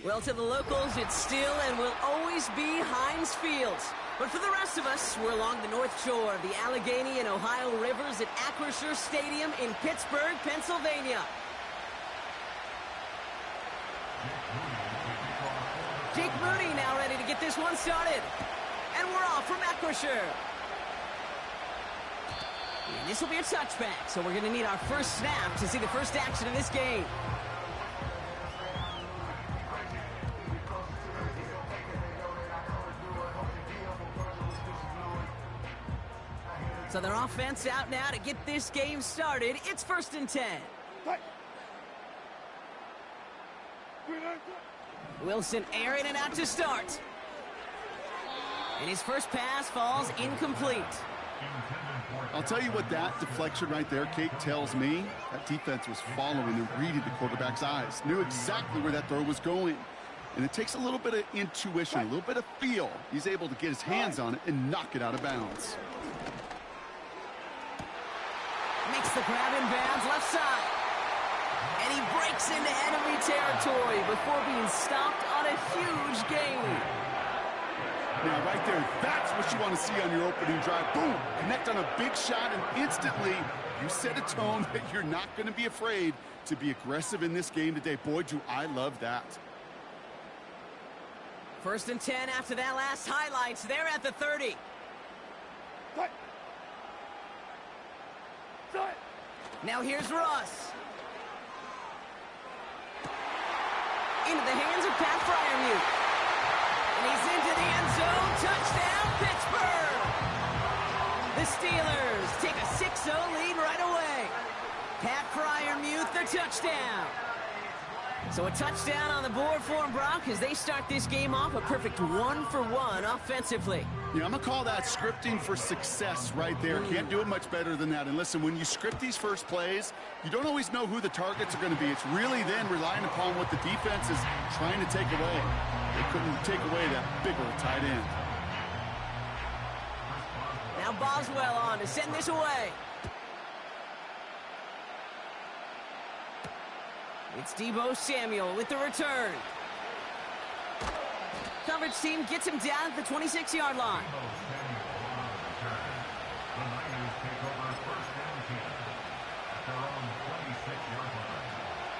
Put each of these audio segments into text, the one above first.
Well, to the locals, it's still and will always be Heinz Field. But for the rest of us, we're along the North Shore of the Allegheny and Ohio Rivers at Acrisure Stadium in Pittsburgh, Pennsylvania. Jake Moody now ready to get this one started. And we're off from Acrisure. And this will be a touchback, so we're going to need our first snap to see the first action of this game. So their offense out now to get this game started. It's 1st and 10. Wilson airing it out to start. And his first pass falls incomplete. I'll tell you what that deflection right there, Kate, tells me. That defense was following and reading the quarterback's eyes. Knew exactly where that throw was going. And it takes a little bit of intuition, a little bit of feel. He's able to get his hands on it and knock it out of bounds. Makes the grab in bounds left side. And he breaks into enemy territory before being stopped on a huge gain. Now, right there, that's what you want to see on your opening drive. Boom! Connect on a big shot, and instantly you set a tone that you're not going to be afraid to be aggressive in this game today. Boy, do I love that. 1st and 10 after that last highlights. They're at the 30. Now here's Russ. Into the hands of Pat Fryermuth. And he's into the end zone. Touchdown, Pittsburgh! The Steelers take a 6-0 lead right away. Pat Fryermuth, the touchdown. So a touchdown on the board for them, Brock, as they start this game off a perfect 1-for-1 offensively. Yeah, I'm going to call that scripting for success right there. Can't do it much better than that. And listen, when you script these first plays, you don't always know who the targets are going to be. It's really then relying upon what the defense is trying to take away. They couldn't take away that big old tight end. Now Boswell on to send this away. It's Deebo Samuel with the return. Coverage team gets him down at the 26-yard line.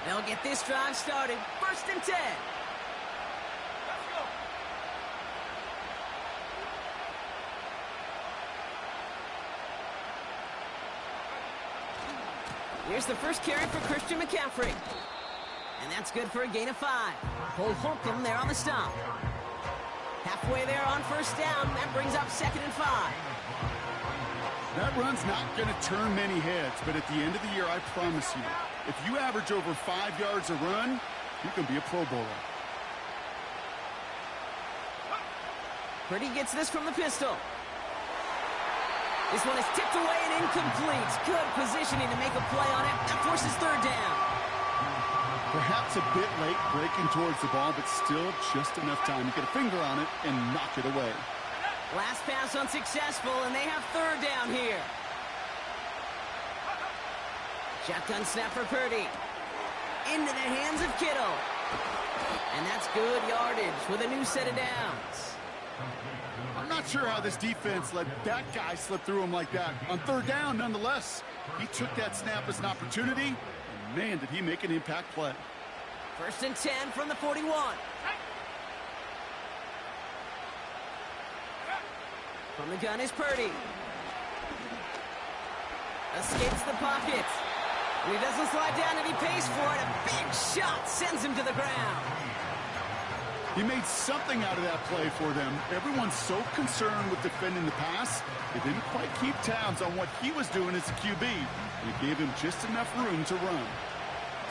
They'll get this drive started. 1st and 10. Here's the first carry for Christian McCaffrey. And that's good for a gain of 5. Cole Holcomb there on the stop. Halfway there on 1st down. That brings up 2nd and 5. That run's not going to turn many heads, but at the end of the year, I promise you, if you average over 5 yards a run, you can be a Pro Bowler. Purdy gets this from the pistol. This one is tipped away and incomplete. Good positioning to make a play on it. That forces 3rd down. Perhaps a bit late breaking towards the ball, but still just enough time to get a finger on it and knock it away. Last pass unsuccessful, and they have 3rd down here. Shotgun snap for Purdy. Into the hands of Kittle. And that's good yardage with a new set of downs. I'm not sure how this defense let that guy slip through him like that. On 3rd down, nonetheless, he took that snap as an opportunity. And man, did he make an impact play. 1st and 10 from the 41. From the gun is Purdy. Escapes the pocket. And he doesn't slide down and he pays for it. A big shot sends him to the ground. He made something out of that play for them. Everyone's so concerned with defending the pass, they didn't quite keep tabs on what he was doing as a QB. And it gave him just enough room to run.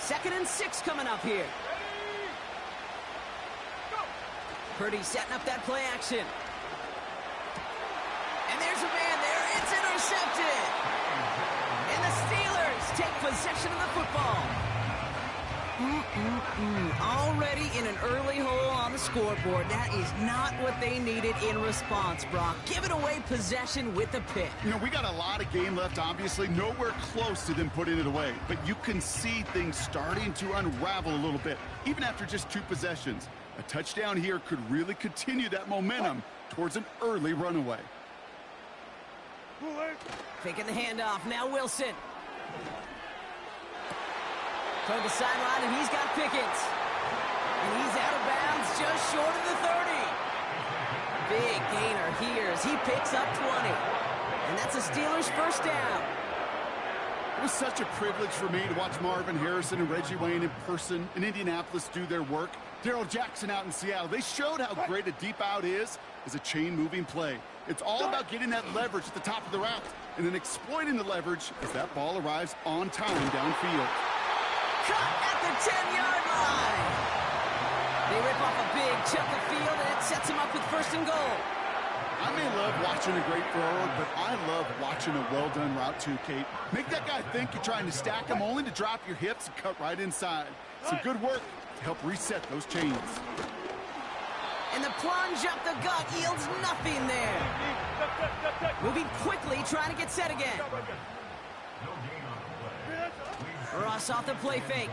2nd and 6 coming up here. Purdy setting up that play action. And there's a man there. It's intercepted. And the Steelers take possession of the football. Already in an early hole on the scoreboard. That is not what they needed in response, Brock. Giving away possession with a pick. You know, we got a lot of game left, obviously. Nowhere close to them putting it away. But you can see things starting to unravel a little bit, even after just 2 possessions. A touchdown here could really continue that momentum towards an early runaway. Taking the handoff. Now Wilson. Toward the sideline, and he's got Pickens. And he's out of bounds just short of the 30. Big gainer here as he picks up 20. And that's a Steelers first down. It was such a privilege for me to watch Marvin Harrison and Reggie Wayne in person in Indianapolis do their work. Darrell Jackson out in Seattle. They showed how great a deep out is as a chain-moving play. It's all about getting that leverage at the top of the route and then exploiting the leverage as that ball arrives on time downfield. Cut at the 10-yard line. They rip off a big chunk of field, and it sets them up with first and goal. I may love watching a great thrower, but I love watching a well-done route too, Kate. Make that guy think you're trying to stack him only to drop your hips and cut right inside. Some good work to help reset those chains. And the plunge up the gut yields nothing there. Moving quickly, trying to get set again. Ross off the play fake.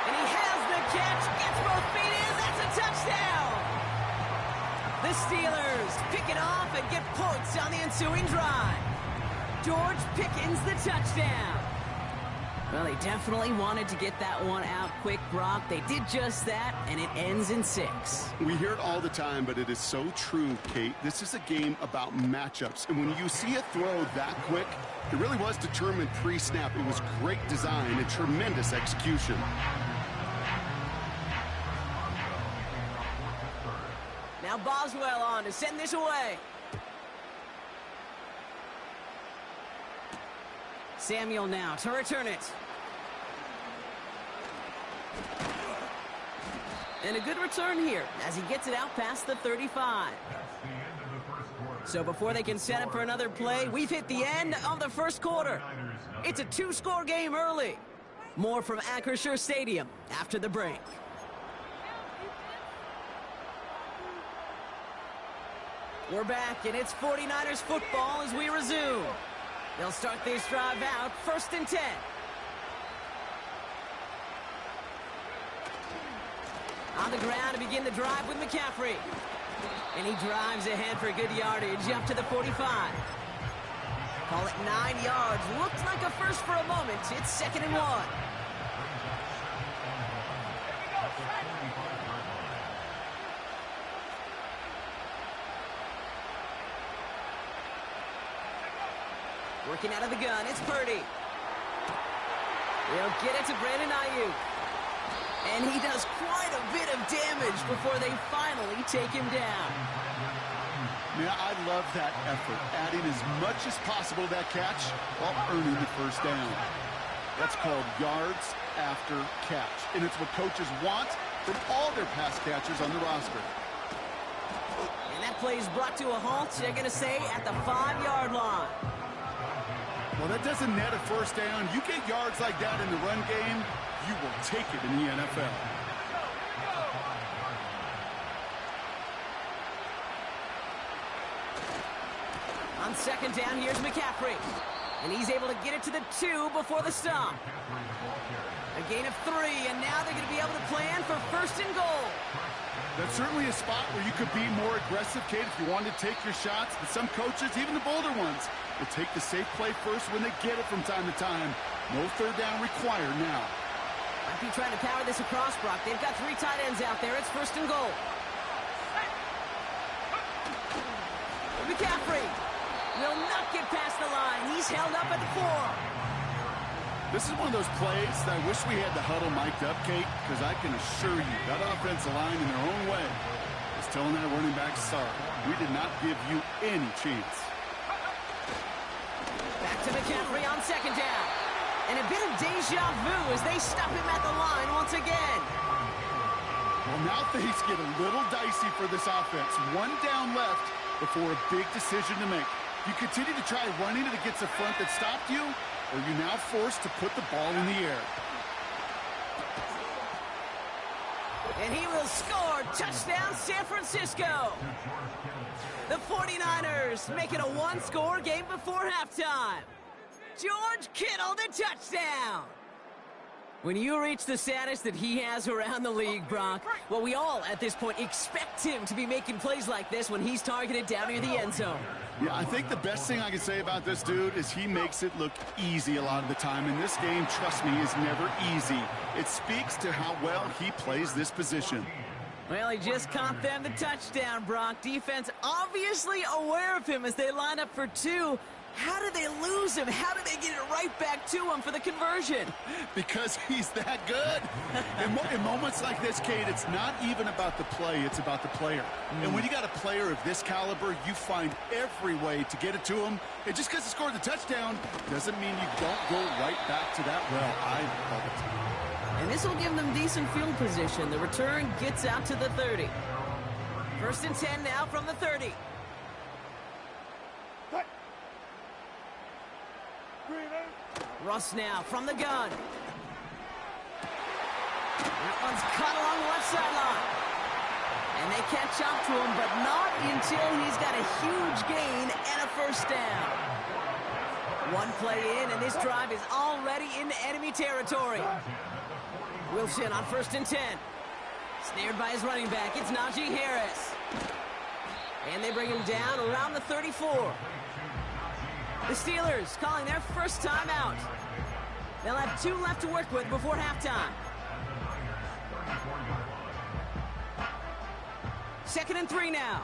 And he has the catch, gets both feet in, that's a touchdown! The Steelers pick it off and get points on the ensuing drive. George Pickens the touchdown. Well, they definitely wanted to get that one out quick, Brock. They did just that, and it ends in 6. We hear it all the time, but it is so true, Kate. This is a game about matchups, and when you see a throw that quick, it really was determined pre-snap. It was great design and tremendous execution. Now Boswell on to send this away. Samuel now to return it. And a good return here as he gets it out past the 35. So before they can set up for another play, we've hit the end of the first quarter. It's a 2-score game early. More from Acrisure Stadium after the break. We're back, and it's 49ers football as we resume. They'll start this drive out, 1st and 10. On the ground to begin the drive with McCaffrey. And he drives ahead for good yardage up to the 45. Call it 9 yards. Looked like a first for a moment. It's 2nd and 1. Working out of the gun, it's Purdy. He'll get it to Brandon Ayuk. And he does quite a bit of damage before they finally take him down. Yeah, I love that effort, adding as much as possible to that catch while earning the first down. That's called yards after catch, and it's what coaches want from all their pass catchers on the roster. And that play is brought to a halt, they're going to say, at the 5-yard line. Well, that doesn't net a first down. You get yards like that in the run game, you will take it in the NFL. On 2nd down, here's McCaffrey. And he's able to get it to the 2 before the stop. A gain of 3, and now they're going to be able to plan for 1st and goal. That's certainly a spot where you could be more aggressive, Kate, if you wanted to take your shots. But some coaches, even the bolder ones, will take the safe play first when they get it from time to time. No 3rd down required now. Might be trying to power this across, Brock. They've got 3 tight ends out there. It's 1st and goal. McCaffrey will not get past the line. He's held up at the 4. This is one of those plays that I wish we had the huddle mic'd up, Kate, because I can assure you that offensive line in their own way is telling that running back, sorry, we did not give you any chance. Back to McCaffrey on 2nd down. And a bit of deja vu as they stop him at the line once again. Well, now things get a little dicey for this offense. 1 down left before a big decision to make. You continue to try running it against a front that stopped you, or you're now forced to put the ball in the air. And he will score. Touchdown, San Francisco. The 49ers make it a one-score game before halftime. George Kittle, the touchdown. When you reach the status that he has around the league, Brock, well, we all at this point expect him to be making plays like this when he's targeted down near the end zone. Yeah, I think the best thing I can say about this dude is he makes it look easy a lot of the time. And this game, trust me, is never easy. It speaks to how well he plays this position. Well, he just caught them the touchdown, Brock. Defense obviously aware of him as they line up for two. How did they lose him? How did they get it right back to him for the conversion? Because he's that good. In moments like this, Kate, it's not even about the play, it's about the player. And when you got a player of this caliber, you find every way to get it to him. And just because he scored the touchdown doesn't mean you don't go right back to that well. I love it. And this will give them decent field position. The return gets out to the 30. 1st and 10 now from the 30. Russ now from the gun. That one's cut along the left sideline. And they catch up to him, but not until he's got a huge gain and a first down. One play in, and this drive is already into enemy territory. Wilson on 1st and 10. Snared by his running back. It's Najee Harris. And they bring him down around the 34. The Steelers calling their first time out. They'll have 2 left to work with before halftime. 2nd and 3 now.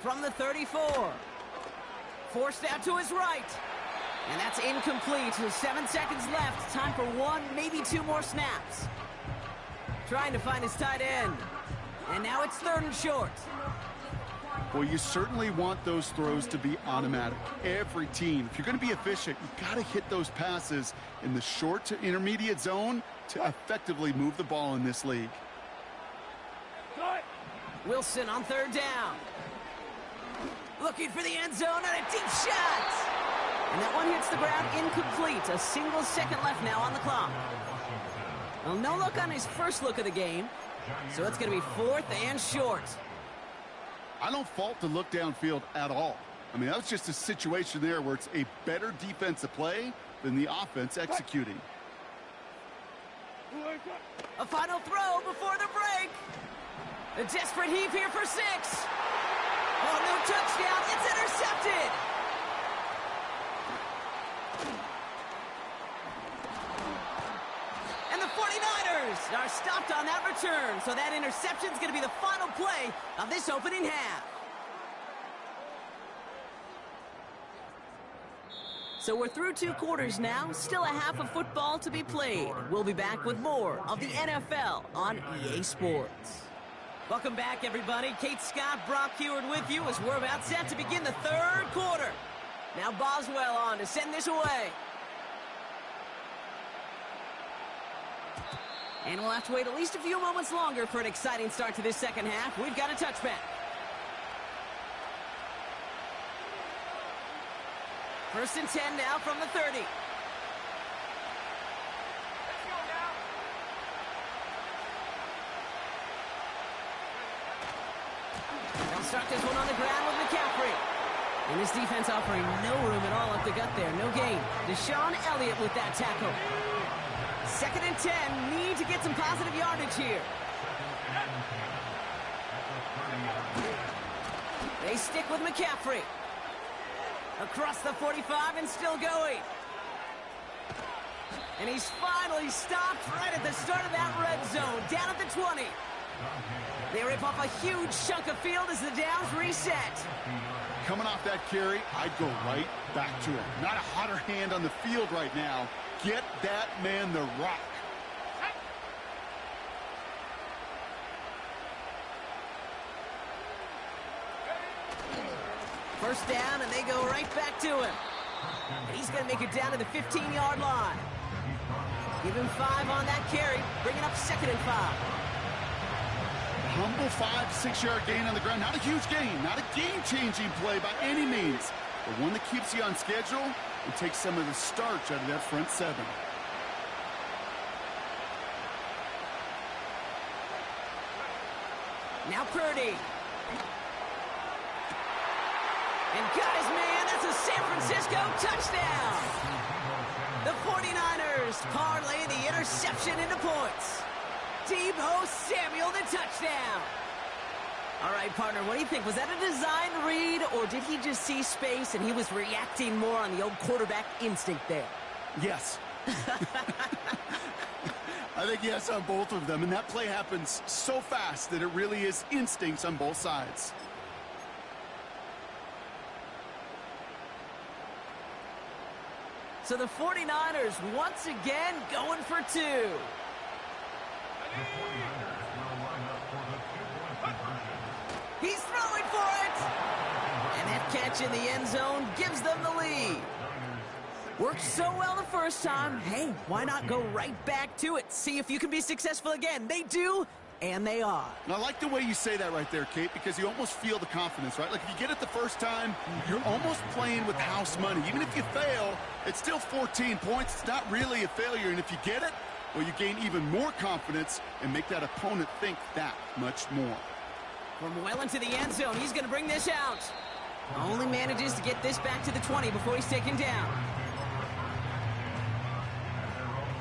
From the 34. Forced out to his right. And that's incomplete. With 7 seconds left. Time for 1, maybe 2 more snaps. Trying to find his tight end. And now it's 3rd and short. Well, you certainly want those throws to be automatic. Every team, if you're going to be efficient, you've got to hit those passes in the short to intermediate zone to effectively move the ball in this league. Wilson on 3rd down. Looking for the end zone and a deep shot. And that one hits the ground incomplete. A single second left now on the clock. Well, no look on his first look of the game. So it's going to be 4th and short. I don't fault the look downfield at all. I mean, that was just a situation there where it's a better defensive play than the offense executing. A final throw before the break. A desperate heave here for 6. Oh, no touchdown. It's intercepted. And the 49ers are stopped on that return. So that interception is going to be the final play of this opening half. So we're through 2 quarters now. Still a half of football to be played. We'll be back with more of the NFL on EA Sports. Welcome back, everybody. Kate Scott, Brock Heward with you as we're about set to begin the 3rd quarter. Now Boswell on to send this away. And we'll have to wait at least a few moments longer for an exciting start to this second half. We've got a touchback. 1st and 10 now from the 30. They'll start this one on the ground with McCaffrey. And this defense offering no room at all up the gut there. No gain. Deshaun Elliott with that tackle. 2nd and 10. Need to get some positive yardage here. They stick with McCaffrey. Across the 45 and still going. And he's finally stopped right at the start of that red zone. Down at the 20. They rip off a huge chunk of field as the downs reset. Coming off that carry, I'd go right back to him. Not a hotter hand on the field right now. Get that man the rock. First down, and they go right back to him. And he's going to make it down to the 15-yard line. Give him 5 on that carry, bringing up 2nd and 5. How humble 5-6-yard gain on the ground. Not a huge gain, not a game-changing play by any means, but one that keeps you on schedule and takes some of the starch out of that front seven. Now Purdy. And guys, man, that's a San Francisco touchdown. The 49ers parlay the interception into points. Deebo Samuel, the touchdown. All right, partner, what do you think? Was that a design read, or did he just see space and he was reacting more on the old quarterback instinct there? Yes. I think yes on both of them, and that play happens so fast that it really is instincts on both sides. So the 49ers once again going for two. He's throwing for it. And that catch in the end zone gives them the lead. Worked so well the first time. Hey, why not go right back to it? See if you can be successful again. They do, and they are. And I like the way you say that right there, Kate, because you almost feel the confidence, right? Like if you get it the first time, you're almost playing with house money. Even if you fail, it's still 14 points. It's not really a failure. And if you get it, well, you gain even more confidence and make that opponent think that much more. From well into the end zone, he's going to bring this out. Only manages to get this back to the 20 before he's taken down.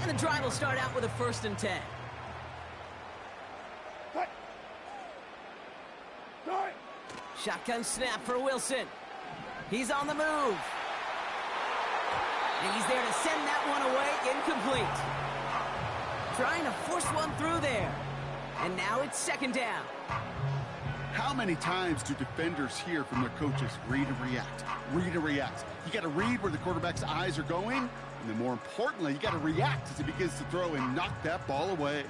And the drive will start out with a 1st and 10. Shotgun snap for Wilson. He's on the move. And he's there to send that one away, incomplete. Trying to force one through there. And now it's 2nd down. How many times do defenders hear from their coaches, read and react, read and react? You got to read where the quarterback's eyes are going, and then more importantly, you got to react as he begins to throw and knock that ball away.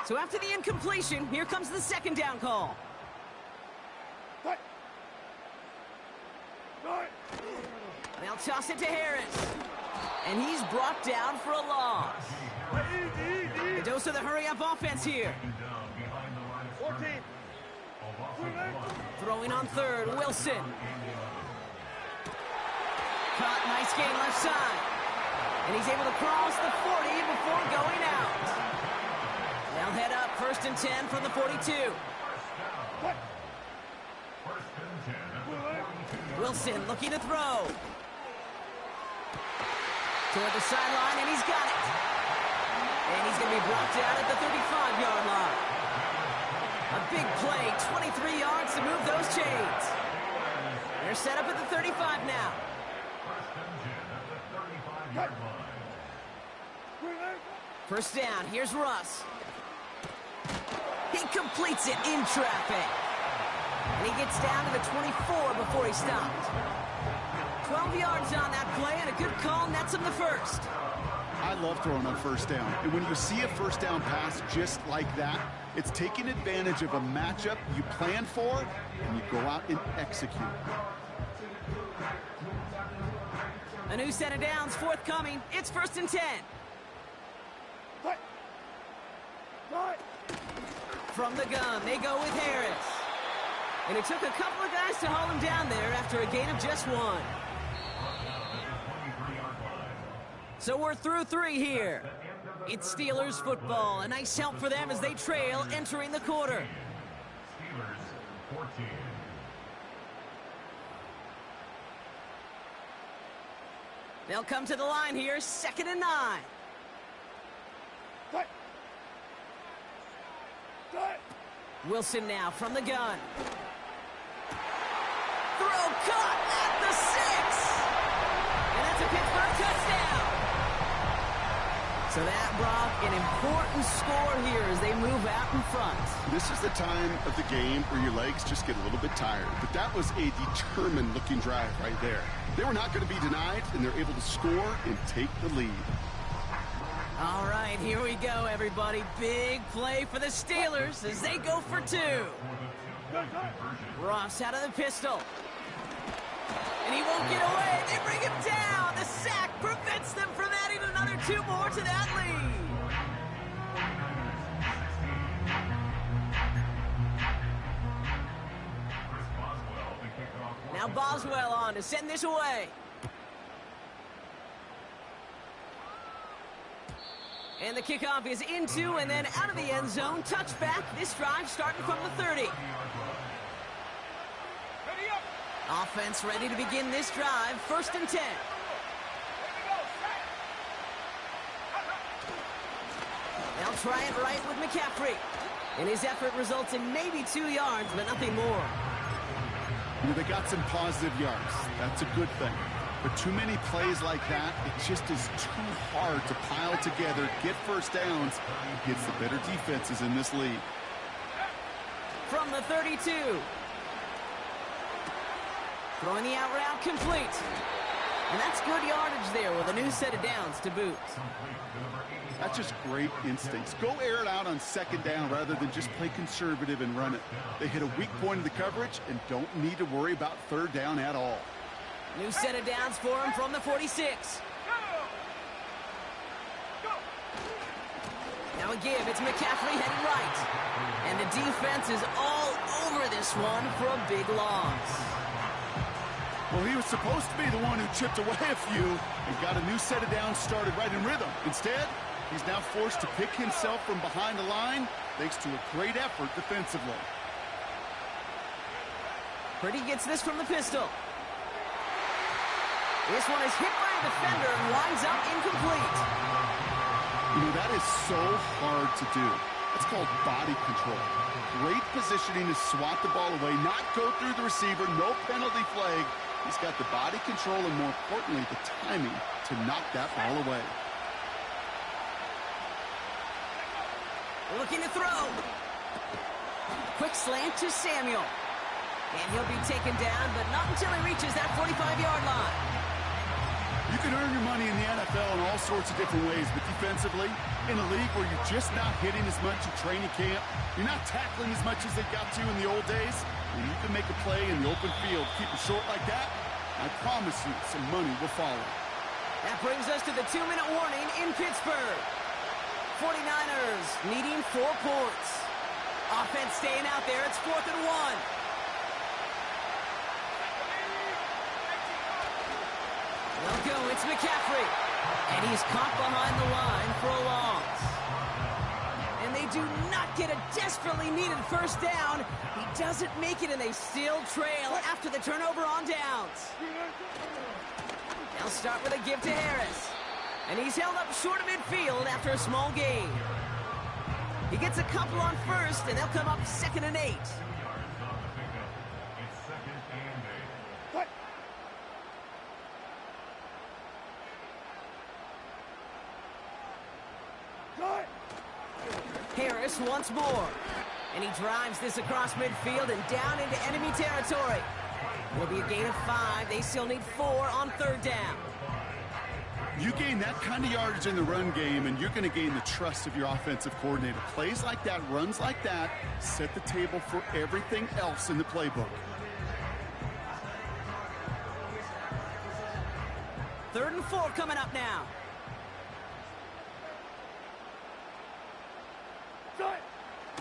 So after the incompletion, here comes the 2nd down call. They'll toss it to Harris. And he's brought down for a loss. A dose of the hurry-up offense here. 14. Throwing on 3rd, Wilson. Caught, nice gain left side. And he's able to cross the 40 before going out. They'll head up 1st and 10 from the 42. Wilson looking to throw. Toward the sideline, and he's got it. And he's going to be brought down at the 35-yard line. A big play, 23 yards to move those chains. They're set up at the 35 now. First down, here's Russ. He completes it in traffic. And he gets down to the 24 before he stopped. 12 yards on that play, and a good call nets him the 1st. I love throwing on 1st down. And when you see a 1st down pass just like that, it's taking advantage of a matchup you plan for, and you go out and execute. A new set of downs forthcoming. It's 1st and 10. From the gun, they go with Harris. And it took a couple of guys to haul him down there after a gain of just 1. So we're through 3 here. It's Steelers football. A nice help for them as they trail entering the quarter. Steelers 14. They'll come to the line here, 2nd and 9. Wilson now from the gun. Throw caught at the 6. And that's a Pittsburgh touchdown. So that brought an important score here as they move out in front. This is the time of the game where your legs just get a little bit tired. But that was a determined-looking drive right there. They were not going to be denied, and they're able to score and take the lead. All right, here we go, everybody. Big play for the Steelers as they go for 2. Ross out of the pistol. And he won't get away. They bring him down. The sack prevents them from adding another 2 more to that lead. Now Boswell on to send this away. And the kickoff is into and then out of the end zone. Touchback. This drive starting from the 30. Offense ready to begin this drive. 1st and 10. They'll try it right with McCaffrey. And his effort results in maybe 2 yards, but nothing more. You know, they got some positive yards. That's a good thing. But too many plays like that, it just is too hard to pile together, get first downs against the better defenses in this league. From the 32. Throwing the out route complete. And that's good yardage there with a new set of downs to boot. That's just great instincts. Go air it out on 2nd down rather than just play conservative and run it. They hit a weak point of the coverage and don't need to worry about 3rd down at all. New set of downs for him from the 46. Now a give. It's McCaffrey headed right. And the defense is all over this one for a big loss. Well, he was supposed to be the one who chipped away a few and got a new set of downs started right in rhythm. Instead, he's now forced to pick himself from behind the line thanks to a great effort defensively. Purdy gets this from the pistol. This one is hit by a defender and winds up incomplete. You know, that is so hard to do. It's called body control. Great positioning to swat the ball away, not go through the receiver, no penalty flag. He's got the body control and, more importantly, the timing to knock that ball away. Looking to throw. Quick slant to Samuel. And he'll be taken down, but not until he reaches that 45-yard line. You can earn your money in the NFL in all sorts of different ways, but defensively, in a league where you're just not hitting as much in training camp, you're not tackling as much as they got to in the old days, and you can make a play in the open field, keep it short like that, I promise you some money will follow. That brings us to the 2-minute warning in Pittsburgh. 49ers needing 4 points. Offense staying out there. It's 4th and 1. They'll go. It's McCaffrey. And he's caught behind the line for a loss. And they do not get a desperately needed 1st down. He doesn't make it, and they still trail after the turnover on downs. They'll start with a give to Harris. And he's held up short of midfield after a small gain. He gets a couple on 1st, and they'll come up 2nd and 8. Harris once more. And he drives this across midfield and down into enemy territory. Will be a gain of 5. They still need 4 on 3rd down. You gain that kind of yardage in the run game, and you're going to gain the trust of your offensive coordinator. Plays like that, runs like that, set the table for everything else in the playbook. 3rd and 4 coming up now.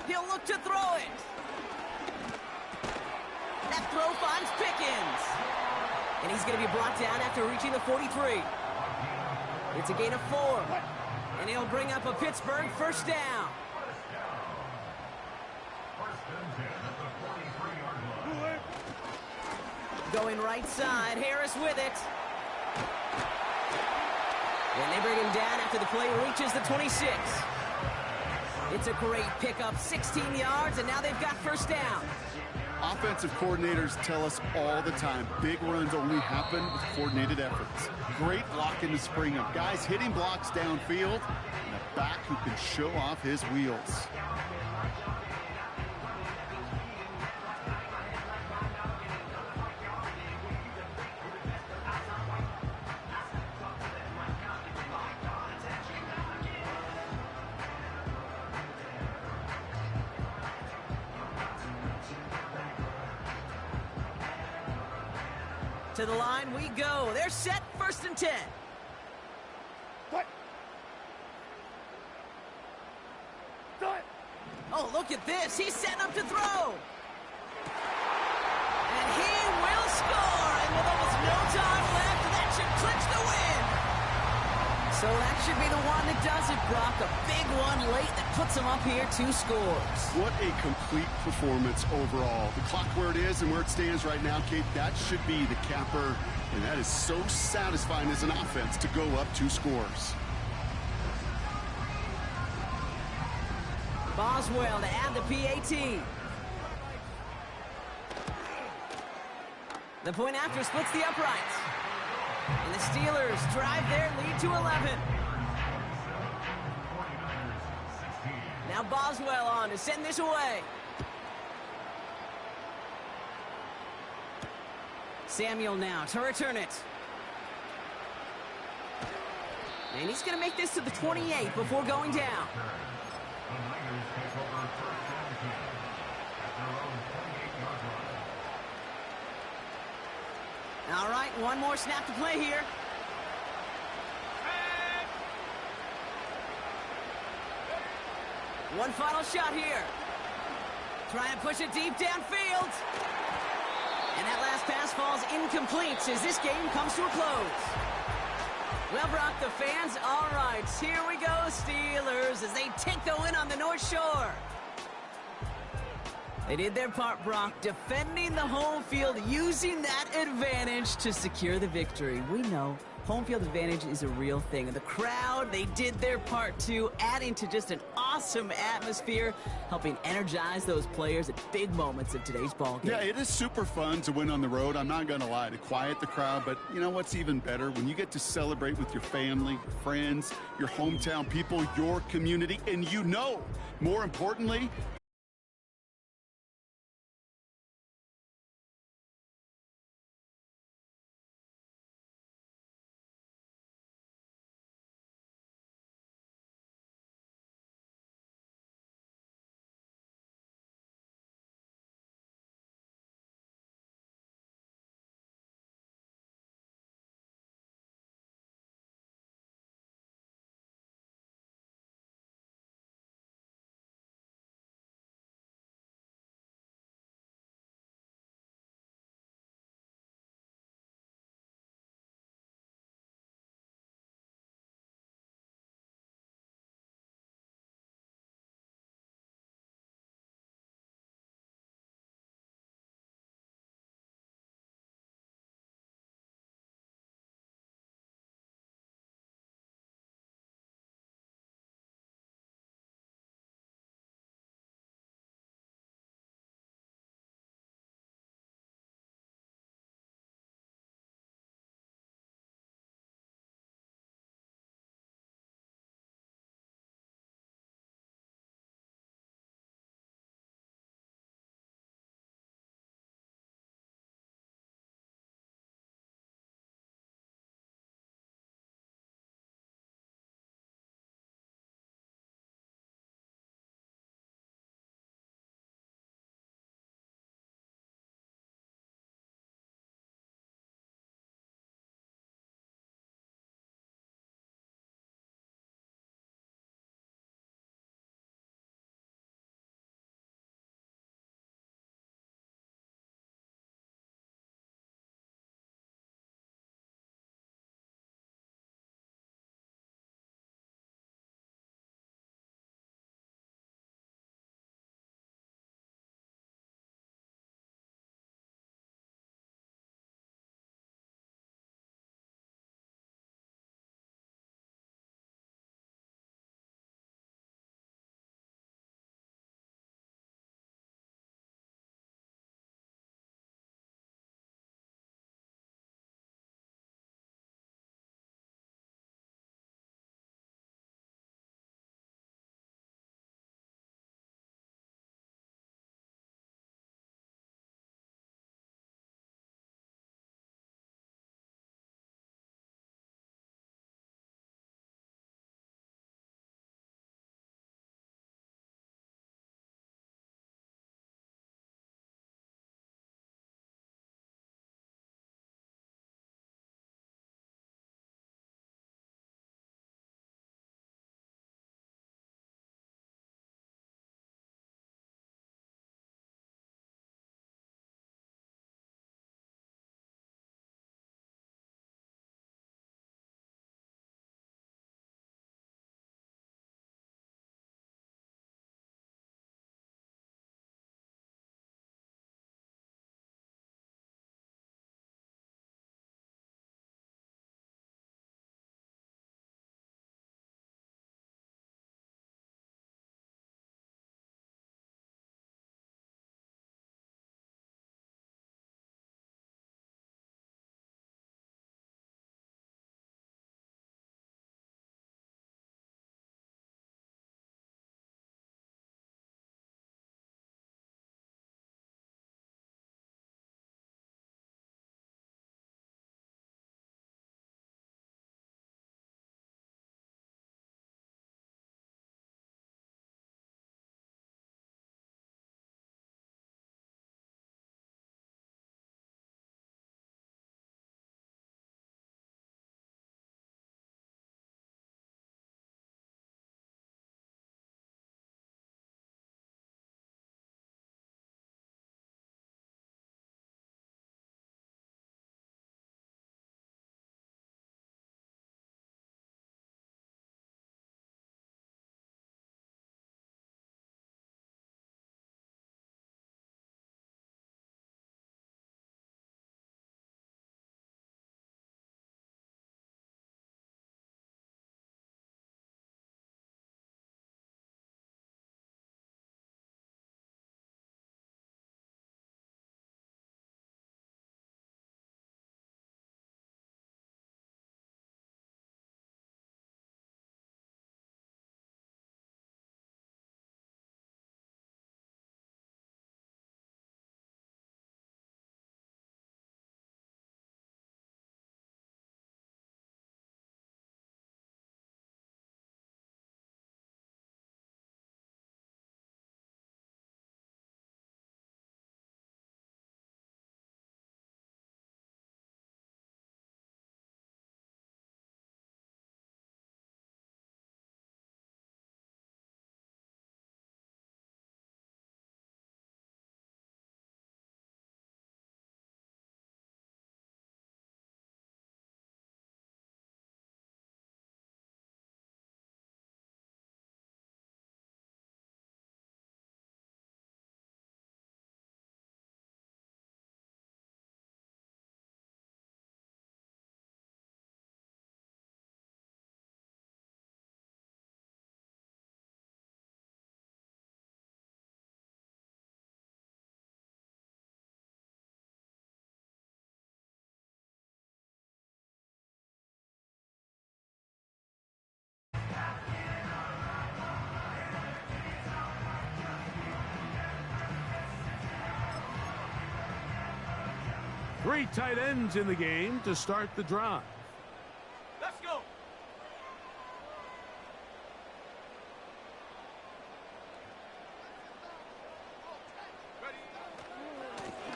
He'll look to throw it. That throw finds Pickens. And he's going to be brought down after reaching the 43. It's a gain of 4. And he'll bring up a Pittsburgh 1st down. Going right side, Harris with it. And they bring him down after the play reaches the 26. It's a great pickup, 16 yards, and now they've got 1st down. Offensive coordinators tell us all the time, big runs only happen with coordinated efforts. Great blocking to spring up. Guys hitting blocks downfield, and a back who can show off his wheels. To the line we go. They're set, 1st and 10. Oh, look at this. He's setting up to throw. And he will score. So that should be the one that does it, Brock. A big one late that puts them up here 2 scores. What a complete performance overall. The clock where it is and where it stands right now, Kate, that should be the capper. And that is so satisfying as an offense to go up 2 scores. Boswell to add the PAT. The point after splits the uprights. And the Steelers drive their lead to 11. Now Boswell on to send this away. Samuel now to return it. And he's going to make this to the 28 before going down. All right, one more snap to play here. One final shot here. Trying to push it deep downfield. And that last pass falls incomplete as this game comes to a close. Well, Brock, the fans, all right, here we go, Steelers, as they take the win on the North Shore. They did their part, Brock, defending the home field, using that advantage to secure the victory. We know home field advantage is a real thing. And the crowd, they did their part too, adding to just an awesome atmosphere, helping energize those players at big moments of today's ballgame. Yeah, it is super fun to win on the road. I'm not going to lie, to quiet the crowd. But you know what's even better? When you get to celebrate with your family, your friends, your hometown people, your community, and you know, more importantly, Three tight ends in the game to start the drive. Let's go.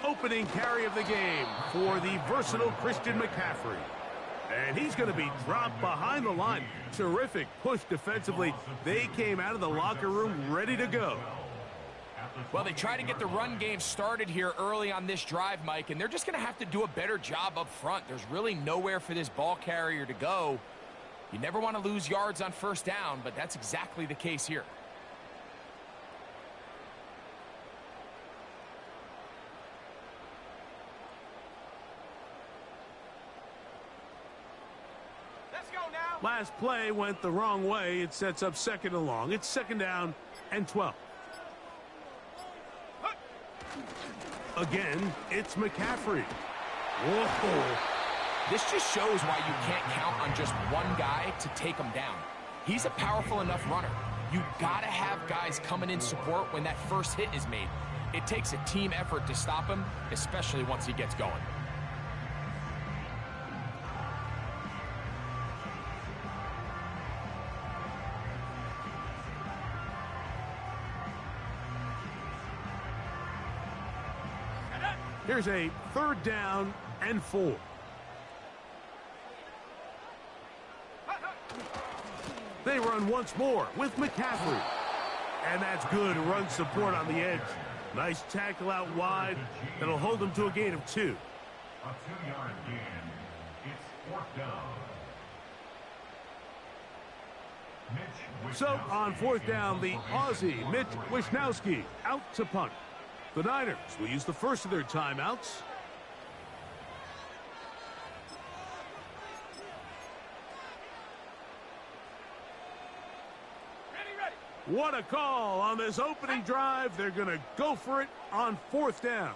Opening carry of the game for the versatile Christian McCaffrey. And he's going to be dropped behind the line. Terrific push defensively. They came out of the locker room ready to go. Well, they try to get the run game started here early on this drive, Mike, and they're just going to have to do a better job up front. There's really nowhere for this ball carrier to go. You never want to lose yards on first down, but that's exactly the case here. Last play went the wrong way. It sets up second and long. It's second down and 12. Again, it's McCaffrey. Whoa. This just shows why you can't count on just one guy to take him down. He's a powerful enough runner. You gotta have guys coming in support when that first hit is made. It takes a team effort to stop him, especially once he gets going. Here's a third down and 4. They run once more with McCaffrey. And that's good run support on the edge. Nice tackle out wide. That'll hold them to a gain of 2. A 2-yard gain. It's fourth down. So on fourth down, the Aussie, Mitch Wishnowsky, out to punt. The Niners will use the first of their timeouts. What a call on this opening drive. They're going to go for it on fourth down.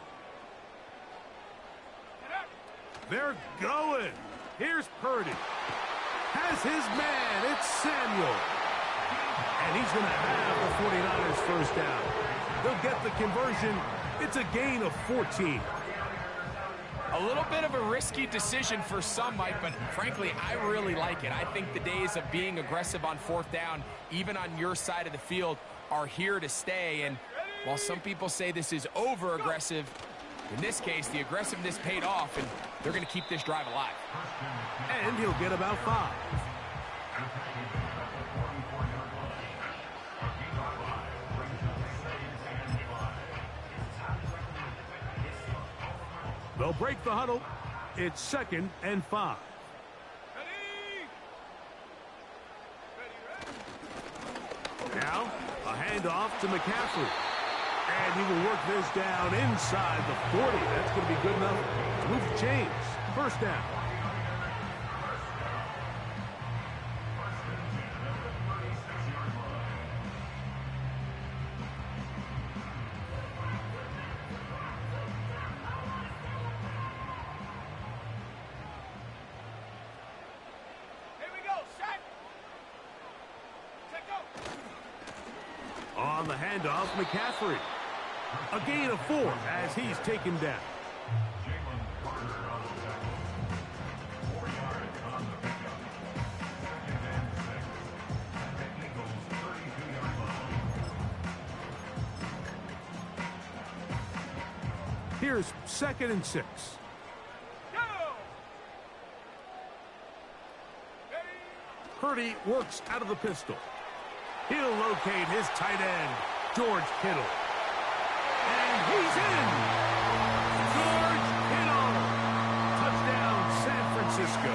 They're going. Here's Purdy. Has his man. It's Samuel. And he's going to have the 49ers first down. They'll get the conversion. It's a gain of 14. A little bit of a risky decision for some, Mike, but frankly, I really like it. I think the days of being aggressive on fourth down, even on your side of the field, are here to stay. And while some people say this is over-aggressive, in this case, the aggressiveness paid off, and they're going to keep this drive alive. And he'll get about 5. They'll break the huddle. It's second and 5. Now, a handoff to McCaffrey. And he will work this down inside the 40. That's going to be good enough to move the chains. First down. On the handoff, McCaffrey. A gain of 4 as he's taken down. Here's second and 6. Purdy works out of the pistol. He'll locate his tight end, George Kittle. And he's in! George Kittle! Touchdown, San Francisco.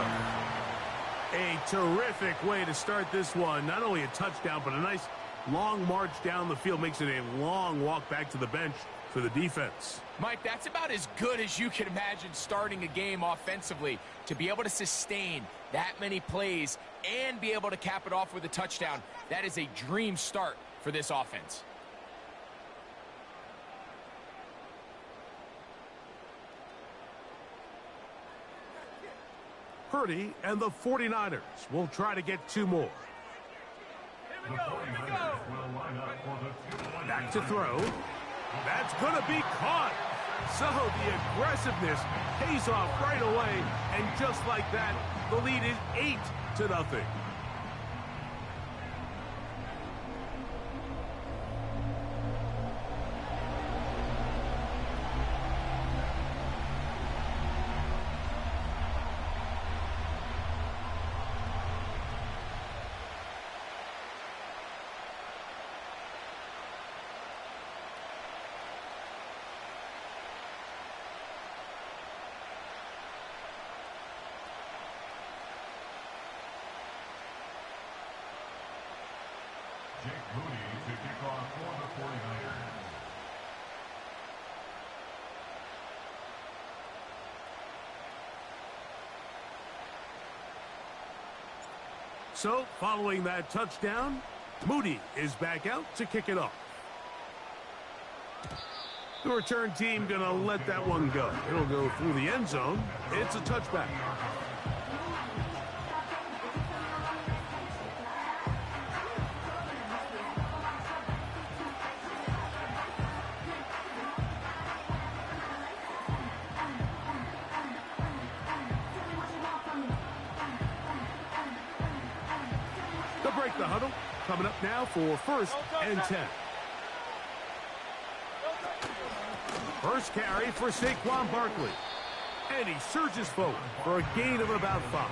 A terrific way to start this one. Not only a touchdown, but a nice long march down the field. Makes it a long walk back to the bench for the defense. Mike, that's about as good as you can imagine starting a game offensively. To be able to sustain that many plays and be able to cap it off with a touchdown, that is a dream start for this offense. Purdy and the 49ers will try to get 2 more. Back to throw. That's going to be caught. So the aggressiveness pays off right away, and just like that, the lead is 8-0. Jake Moody to kick off for the 49ers. So, following that touchdown, Moody is back out to kick it off. The return team going to let that one go. It'll go through the end zone. It's a touchback. They'll break the huddle. Coming up now for 1st and 10. First carry for Saquon Barkley. And he surges forward for a gain of about 5.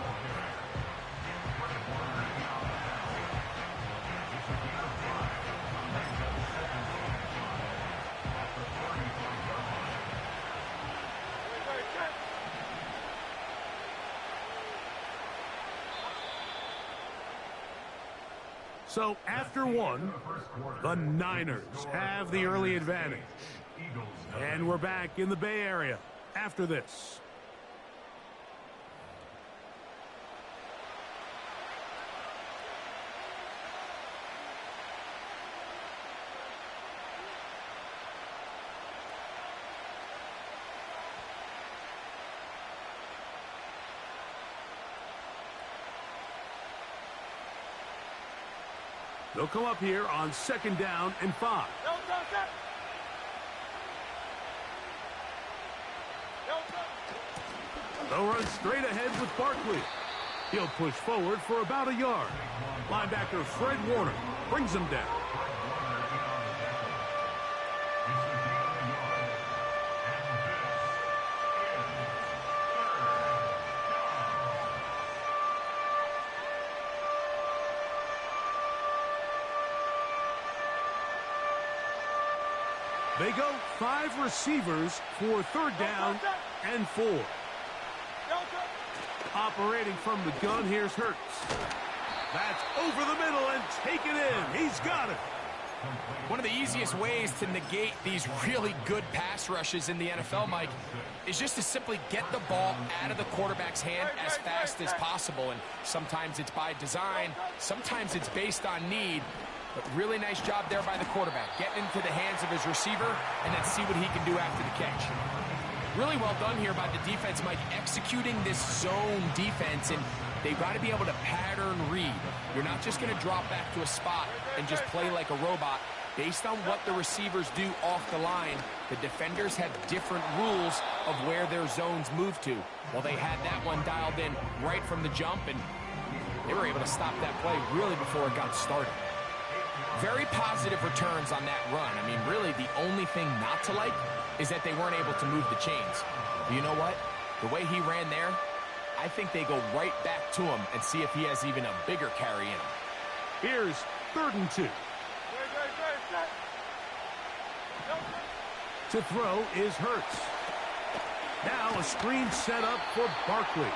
So after one, the Niners have the early advantage. And we're back in the Bay Area after this. They'll come up here on 2nd down and 5. They'll run straight ahead with Barkley. He'll push forward for about a yard. Linebacker Fred Warner brings him down. They go 5 receivers for 3rd down and 4. Operating from the gun, here's Hurts. That's over the middle and taken in. He's got it. One of the easiest ways to negate these really good pass rushes in the NFL, Mike, is just to simply get the ball out of the quarterback's hand as fast as possible. And sometimes it's by design, sometimes it's based on need. But really nice job there by the quarterback, getting into the hands of his receiver, and then see what he can do after the catch. Really well done here by the defense, Mike, executing this zone defense, and they've got to be able to pattern read. You're not just going to drop back to a spot and just play like a robot. Based on what the receivers do off the line, the defenders have different rules of where their zones move to. Well, they had that one dialed in right from the jump, and they were able to stop that play really before it got started. Very positive returns on that run. I mean, really, the only thing not to like is that they weren't able to move the chains. But you know what? The way he ran there, I think they go right back to him and see if he has even a bigger carry in him. Here's 3rd and 2. To throw is Hurts. Now a screen set up for Barkley.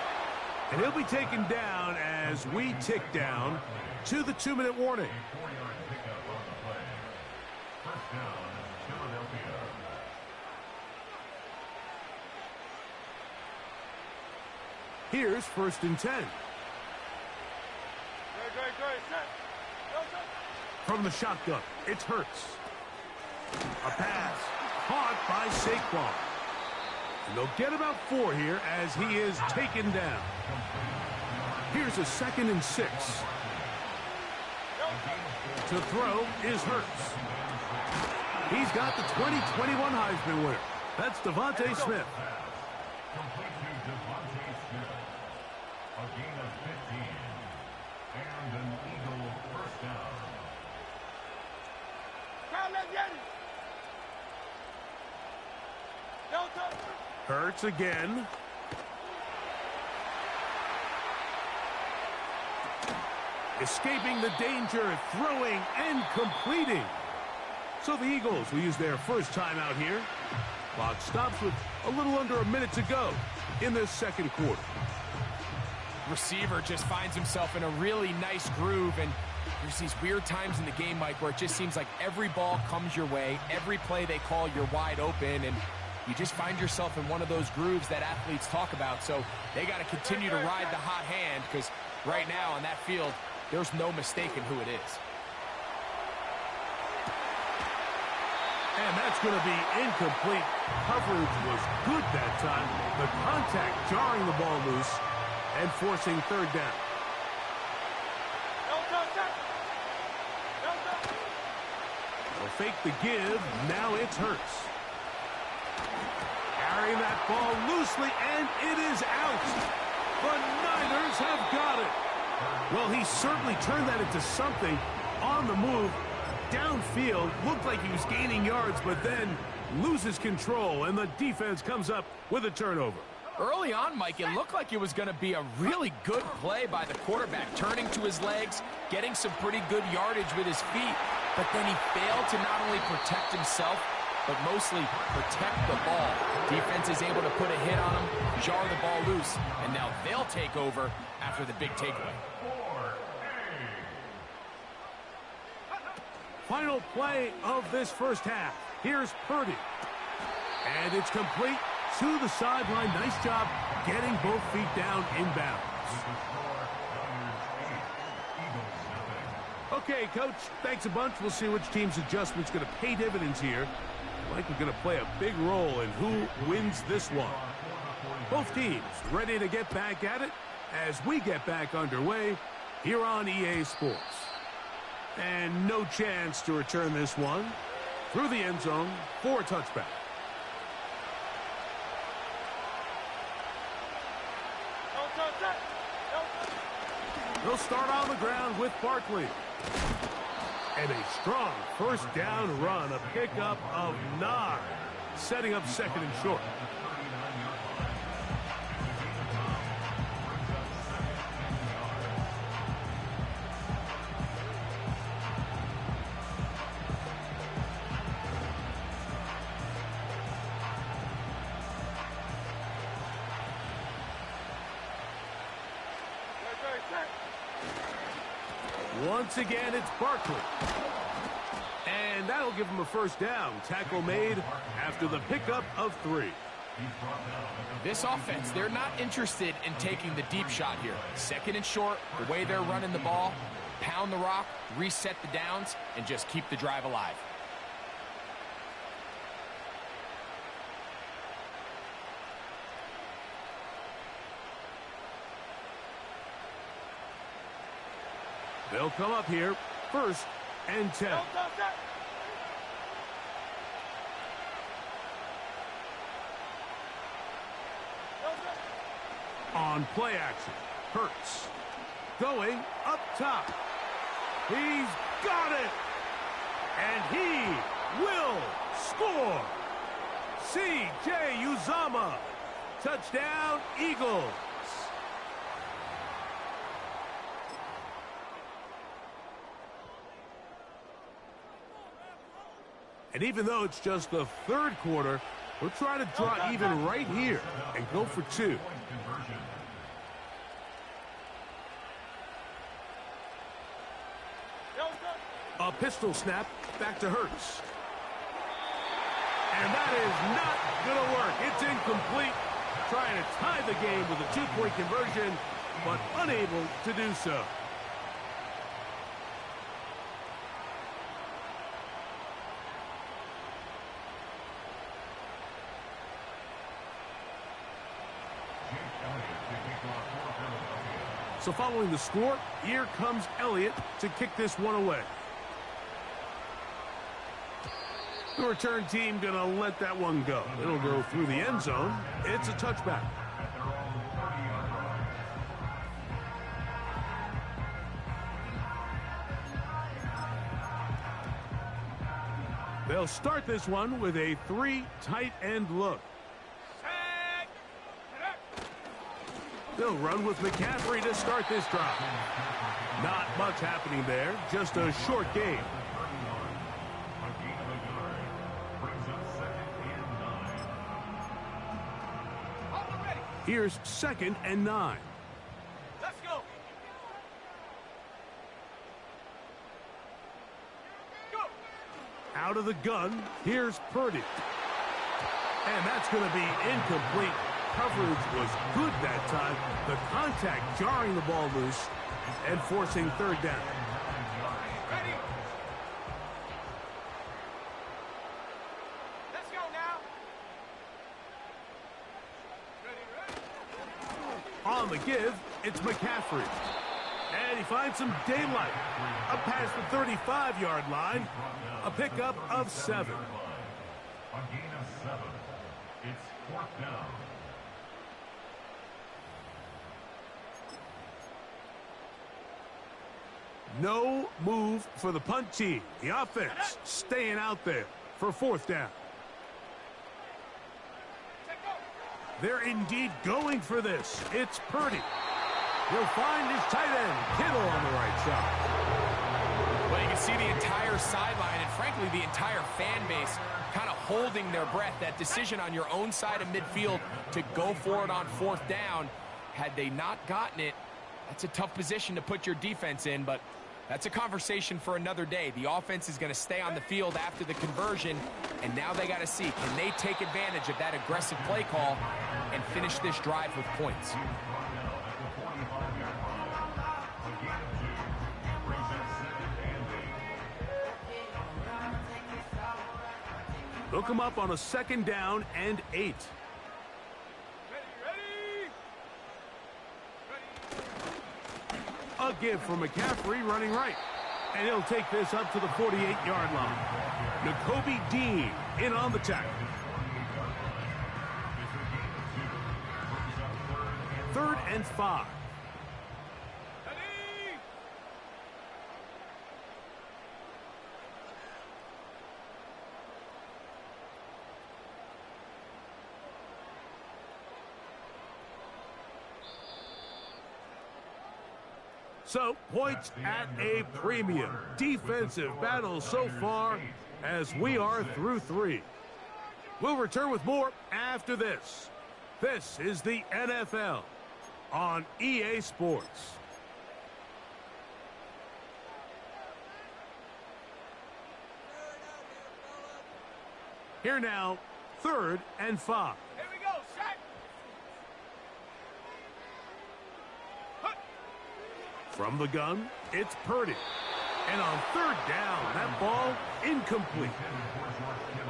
And he'll be taken down as we tick down to the 2-minute warning. Here's 1st and 10. From the shotgun, it's Hurts. A pass caught by Saquon. And they'll get about 4 here as he is taken down. Here's a 2nd and 6. To throw is Hurts. He's got the 2021 Heisman winner, That's Devontae Smith. Complete to Devontae Smith. A gain of 15. And an Eagle first down. Hurts again. Escaping the danger, throwing and completing. So the Eagles will use their first timeout here. Clock stops with a little under a minute to go in this second quarter. Receiver just finds himself in a really nice groove, and there's these weird times in the game, Mike, where it just seems like every ball comes your way, every play they call, you're wide open, and you just find yourself in one of those grooves that athletes talk about. So they got to continue to ride the hot hand, because right now on that field, there's no mistaking who it is. And that's going to be incomplete. Coverage was good that time. The contact jarring the ball loose and forcing third down. They'll fake the give. Now it's Hurts. Carrying that ball loosely, and it is out. The Niners have got it. Well, he certainly turned that into something on the move. Downfield, looked like he was gaining yards, but then loses control, and the defense comes up with a turnover. Early on, Mike, it looked like it was going to be a really good play by the quarterback, turning to his legs, getting some pretty good yardage with his feet, but then he failed to not only protect himself, but mostly protect the ball. Defense is able to put a hit on him, jar the ball loose, and now they'll take over after the big takeaway. Final play of this first half. Here's Purdy. And it's complete to the sideline. Nice job getting both feet down inbounds. Okay, Coach, thanks a bunch. We'll see which team's adjustment's going to pay dividends here. Like we're going to play a big role in who wins this one. Both teams ready to get back at it as we get back underway here on EA Sports. And no chance to return this one through the end zone for a touchback. They'll start on the ground with Barkley. And a strong first down run, a pickup of 9, setting up second and short. Once again, it's Barkley. And that'll give him a first down. Tackle made after the pickup of 3. This offense, they're not interested in taking the deep shot here. Second and short, the way they're running the ball, pound the rock, reset the downs, and just keep the drive alive. They'll come up here, 1st and 10. On play action, Hurts. Going up top. He's got it! And he will score! C.J. Uzomah. Touchdown, Eagles. And even though it's just the third quarter, we'll try to draw even right here and go for 2. A pistol snap back to Hurts. And that is not going to work. It's incomplete. Trying to tie the game with a 2-point conversion, but unable to do so. So following the score, here comes Elliott to kick this one away. The return team going to let that one go. It'll go through the end zone. It's a touchback. They'll start this one with a 3 tight end look. They'll run with McCaffrey to start this drive. Not much happening there, just a short game. Here's 2nd and 9. Let's go. Out of the gun, here's Purdy. And that's going to be incomplete. Coverage was good that time. The contact jarring the ball loose and forcing 3rd down. Ready? Let's go now. On the give, it's McCaffrey. And he finds some daylight. Up past the 35-yard line. A pickup of 7. A gain of 7. It's 4th down. No move for the punt team. The offense staying out there for 4th down. They're indeed going for this. It's Purdy. He'll find his tight end, Kittle, on the right side. Well, you can see the entire sideline and, frankly, the entire fan base kind of holding their breath. That decision on your own side of midfield to go for it on 4th down, had they not gotten it, that's a tough position to put your defense in, but that's a conversation for another day. The offense is going to stay on the field after the conversion, and now they got to see, can they take advantage of that aggressive play call and finish this drive with points? Hook him up on a 2nd down and 8. A give for McCaffrey running right. And he'll take this up to the 48-yard line. N'Kobe Dean in on the tackle. 3rd and 5. So, points at a premium. Defensive battle so far as we are through 3. We'll return with more after this. This is the NFL on EA Sports. Here now, 3rd and 5. Here we go, set. From the gun, it's Purdy. And on 3rd down, that ball incomplete.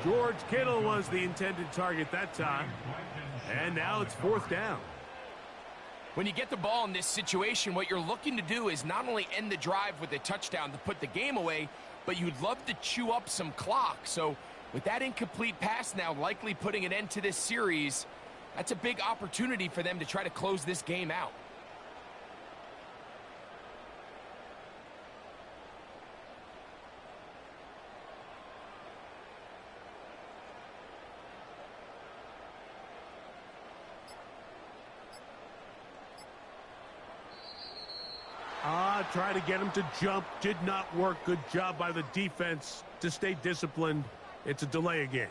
George Kittle was the intended target that time. And now it's 4th down. When you get the ball in this situation, what you're looking to do is not only end the drive with a touchdown to put the game away, but you'd love to chew up some clock. So with that incomplete pass now likely putting an end to this series, that's a big opportunity for them to try to close this game out. Try to get him to jump. Did not work. Good job by the defense to stay disciplined. It's a delay of game.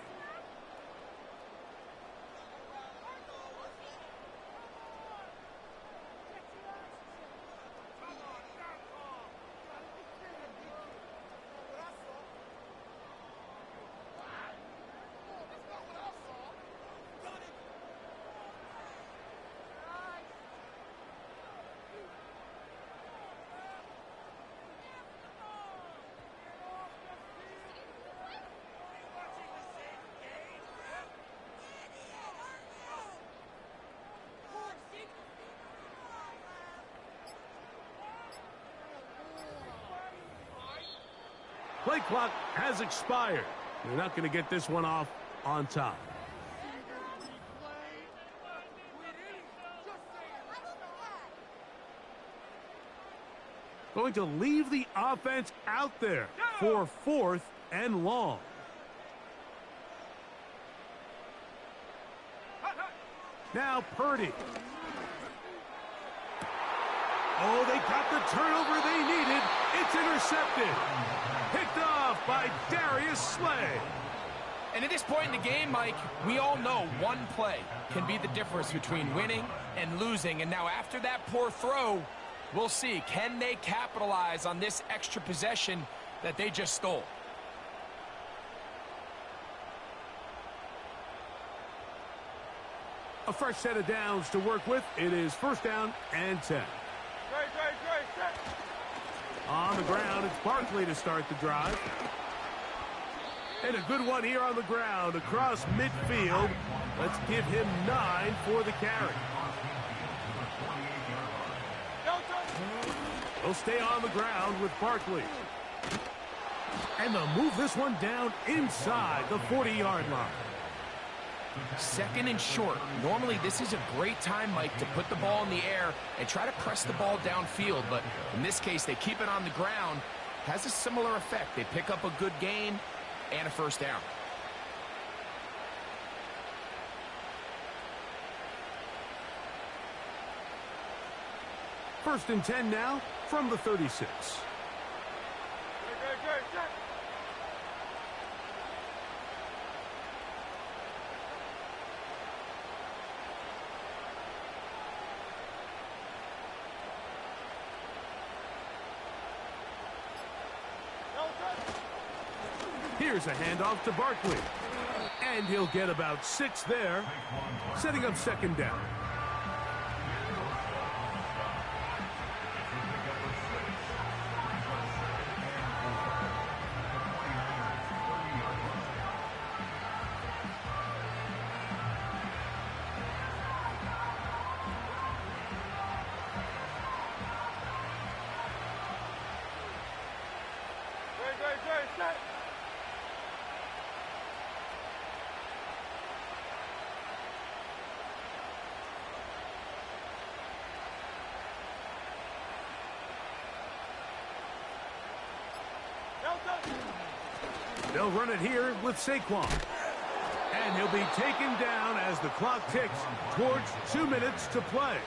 Play clock has expired. They're not going to get this one off on top. Going to leave the offense out there for 4th and long. Now Purdy. Oh, they got the turnover they needed. It's intercepted. Picked off by Darius Slay. And at this point in the game, Mike, we all know one play can be the difference between winning and losing. And now after that poor throw, we'll see. Can they capitalize on this extra possession that they just stole? A fresh set of downs to work with. It is 1st down and 10. On the ground, it's Barkley to start the drive. And a good one here on the ground across midfield. Let's give him 9 for the carry. They'll stay on the ground with Barkley. And they'll move this one down inside the 40-yard line. 2nd and short. Normally, this is a great time, Mike, to put the ball in the air and try to press the ball downfield. But in this case, they keep it on the ground. Has a similar effect. They pick up a good gain and a 1st down. First and 10 now from the 36. Here's a handoff to Barkley. And he'll get about 6 there, setting up 2nd down. They'll run it here with Saquon. And he'll be taken down as the clock ticks towards 2 minutes to play.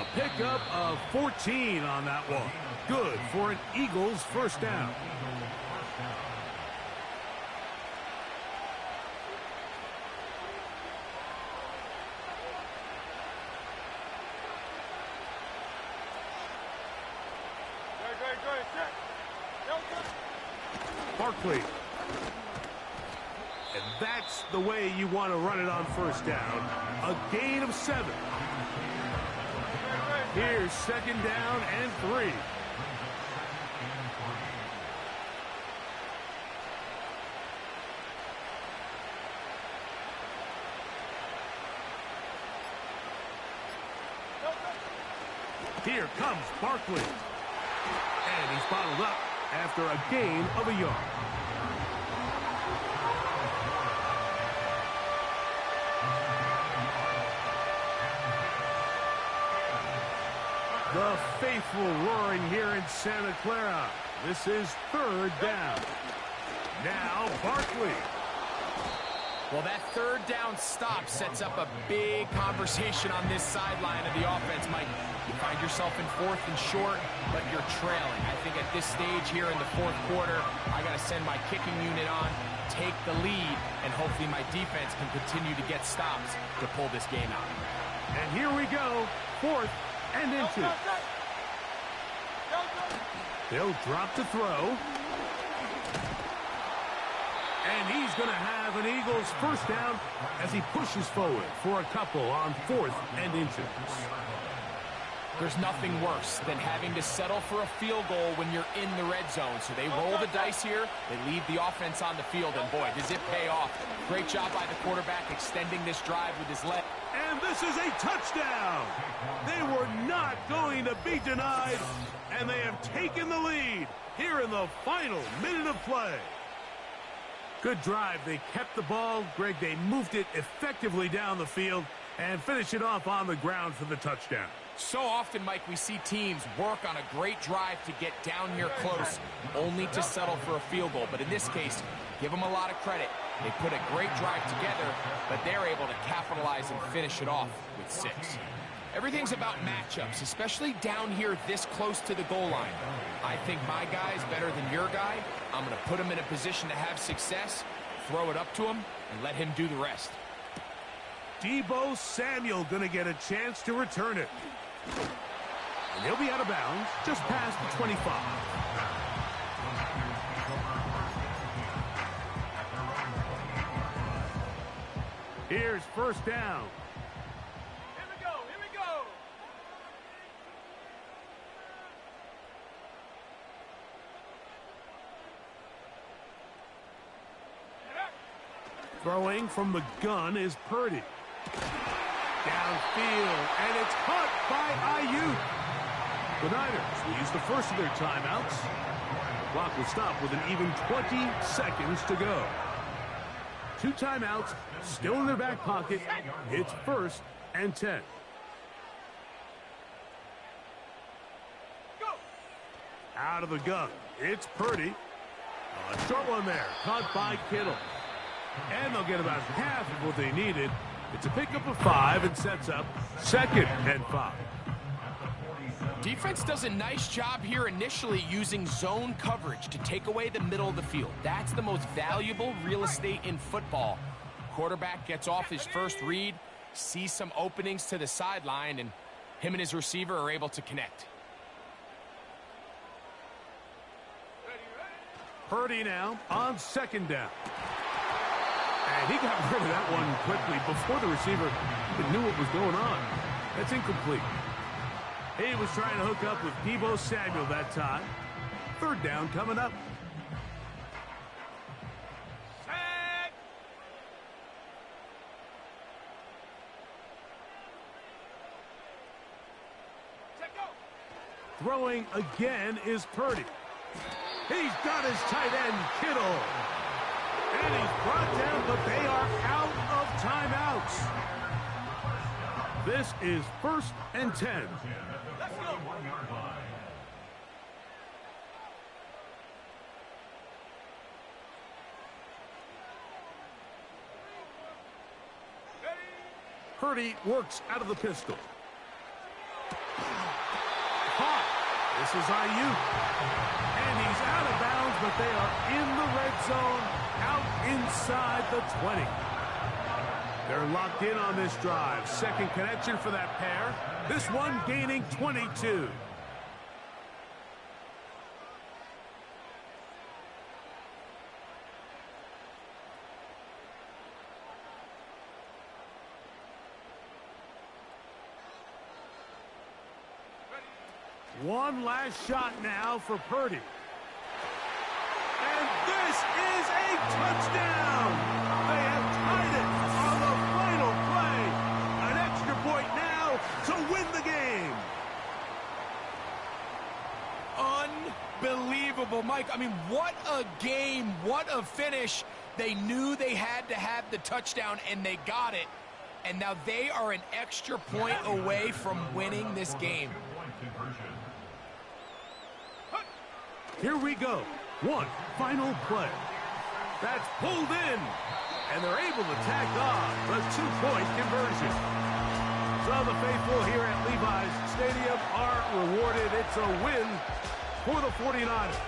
A pickup of 14 on that one. Good for an Eagles 1st down. Barkley. And that's the way you want to run it on 1st down. A gain of 7. Here's 2nd down and 3. Here comes Barkley. And he's bottled up after a gain of a yard. The faithful roaring here in Santa Clara. This is 3rd down. Now Barkley. Well, that 3rd down stop sets up a big conversation on this sideline of the offense, Mike. You find yourself in 4th and short, but you're trailing. I think at this stage here in the 4th quarter, I got to send my kicking unit on, take the lead, and hopefully my defense can continue to get stops to pull this game out. And here we go, 4th and into. They'll drop to throw. And he's going to have an Eagles 1st down as he pushes forward for a couple on 4th and into. There's nothing worse than having to settle for a field goal when you're in the red zone. So they roll the dice here. They leave the offense on the field, and boy, does it pay off. Great job by the quarterback extending this drive with his leg. And this is a touchdown. They were not going to be denied, and they have taken the lead here in the final minute of play. Good drive. They kept the ball. Greg, they moved it effectively down the field and finished it off on the ground for the touchdown. So often, Mike, we see teams work on a great drive to get down here close, only to settle for a field goal. But in this case, give them a lot of credit. They put a great drive together, but they're able to capitalize and finish it off with 6. Everything's about matchups, especially down here this close to the goal line. I think my guy's better than your guy. I'm going to put him in a position to have success, throw it up to him, and let him do the rest. Deebo Samuel going to get a chance to return it. And he'll be out of bounds just past the 25. Here's first down. Here we go, here we go. Throwing from the gun is Purdy. Downfield, and it's caught by Ayuk. The Niners will use the first of their timeouts. The clock will stop with an even 20 seconds to go. 2 timeouts still in their back pocket. It's 1st and 10. Go. Out of the gun, it's Purdy. A short one there, caught by Kittle. And they'll get about half of what they needed. It's a pickup of 5 and sets up 2nd and 5. Defense does a nice job here initially using zone coverage to take away the middle of the field. That's the most valuable real estate in football. Quarterback gets off his first read, sees some openings to the sideline, and him and his receiver are able to connect. Purdy now on 2nd down. And he got rid of that one quickly before the receiver even knew what was going on. That's incomplete. He was trying to hook up with Deebo Samuel that time. 3rd down coming up. Throwing again is Purdy. He's got his tight end, Kittle. And he's brought down, but they are out of timeouts. This is 1st and 10. Let's go. Purdy works out of the pistol. Caught. This is Ayuk. And he's out of bounds, but they are in the red zone, out inside the 20. They're locked in on this drive. 2nd connection for that pair. This one gaining 22. One last shot now for Purdy. And this is a touchdown! They have tied it on the final play. An extra point now to win the game. Unbelievable, Mike. I mean, what a game. What a finish. They knew they had to have the touchdown, and they got it. And now they are an extra point away from winning this game. Here we go. One final play. That's pulled in. And they're able to tack on the 2-point conversion. So the faithful here at Levi's Stadium are rewarded. It's a win for the 49ers.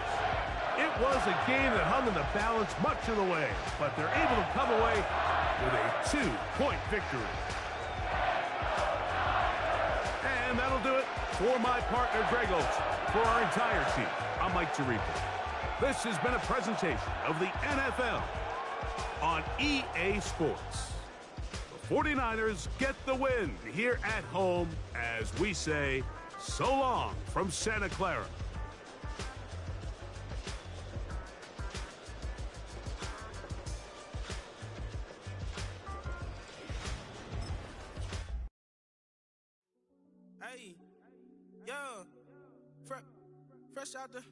It was a game that hung in the balance much of the way, but they're able to come away with a 2-point victory. And that'll do it for my partner, Greg Olson. For our entire team, I'm Mike Tirico. This has been a presentation of the NFL on EA Sports. The 49ers get the win here at home as we say so long from Santa Clara. Hey, yo, fresh out the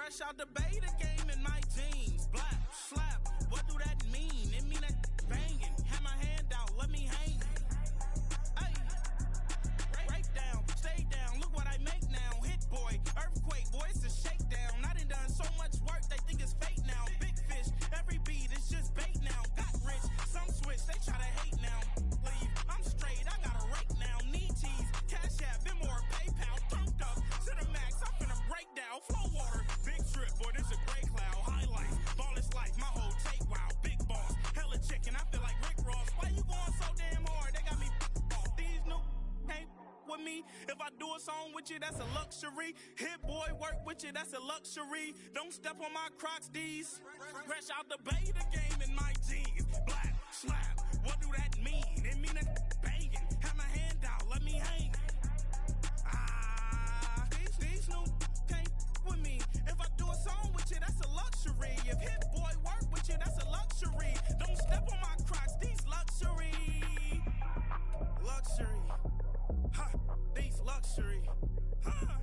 Fresh out the bay, the game in my jeans. Black, slap, what do that mean? It mean that banging. Have my hand out, let me hang. Hey, break down, stay down, look what I make now. Hit boy, earthquake, boy, it's a shakedown. I done so much work, they think it's fake now. Big fish, every beat is just bait now. Got rich, some switch, they try to hate now. Leave, I'm straight, I got a rake now. Need cheese, cash app, been more PayPal. Turned up to the max, I'm finna break down. Flow water, big trip, boy, this a gray cloud. Highlights, ball is life, my whole take wow. Big boss, hella chicken, I feel like Rick Ross. Why you going so damn hard? They got me off. These new can't with me. If I do a song with you, that's a luxury. Hit boy, work with you, that's a luxury. Don't step on my Crocs, these. Fresh out the bay, the game in my jeans. Black, slap, what do that mean? It mean that banging. Have my hand out, let me hang. These new can't with me. If I do a song with you, that's a luxury. If hit boy work with you, that's a luxury. Don't step on my Crocs, these luxury. Luxury. Ha, these luxury. Ha,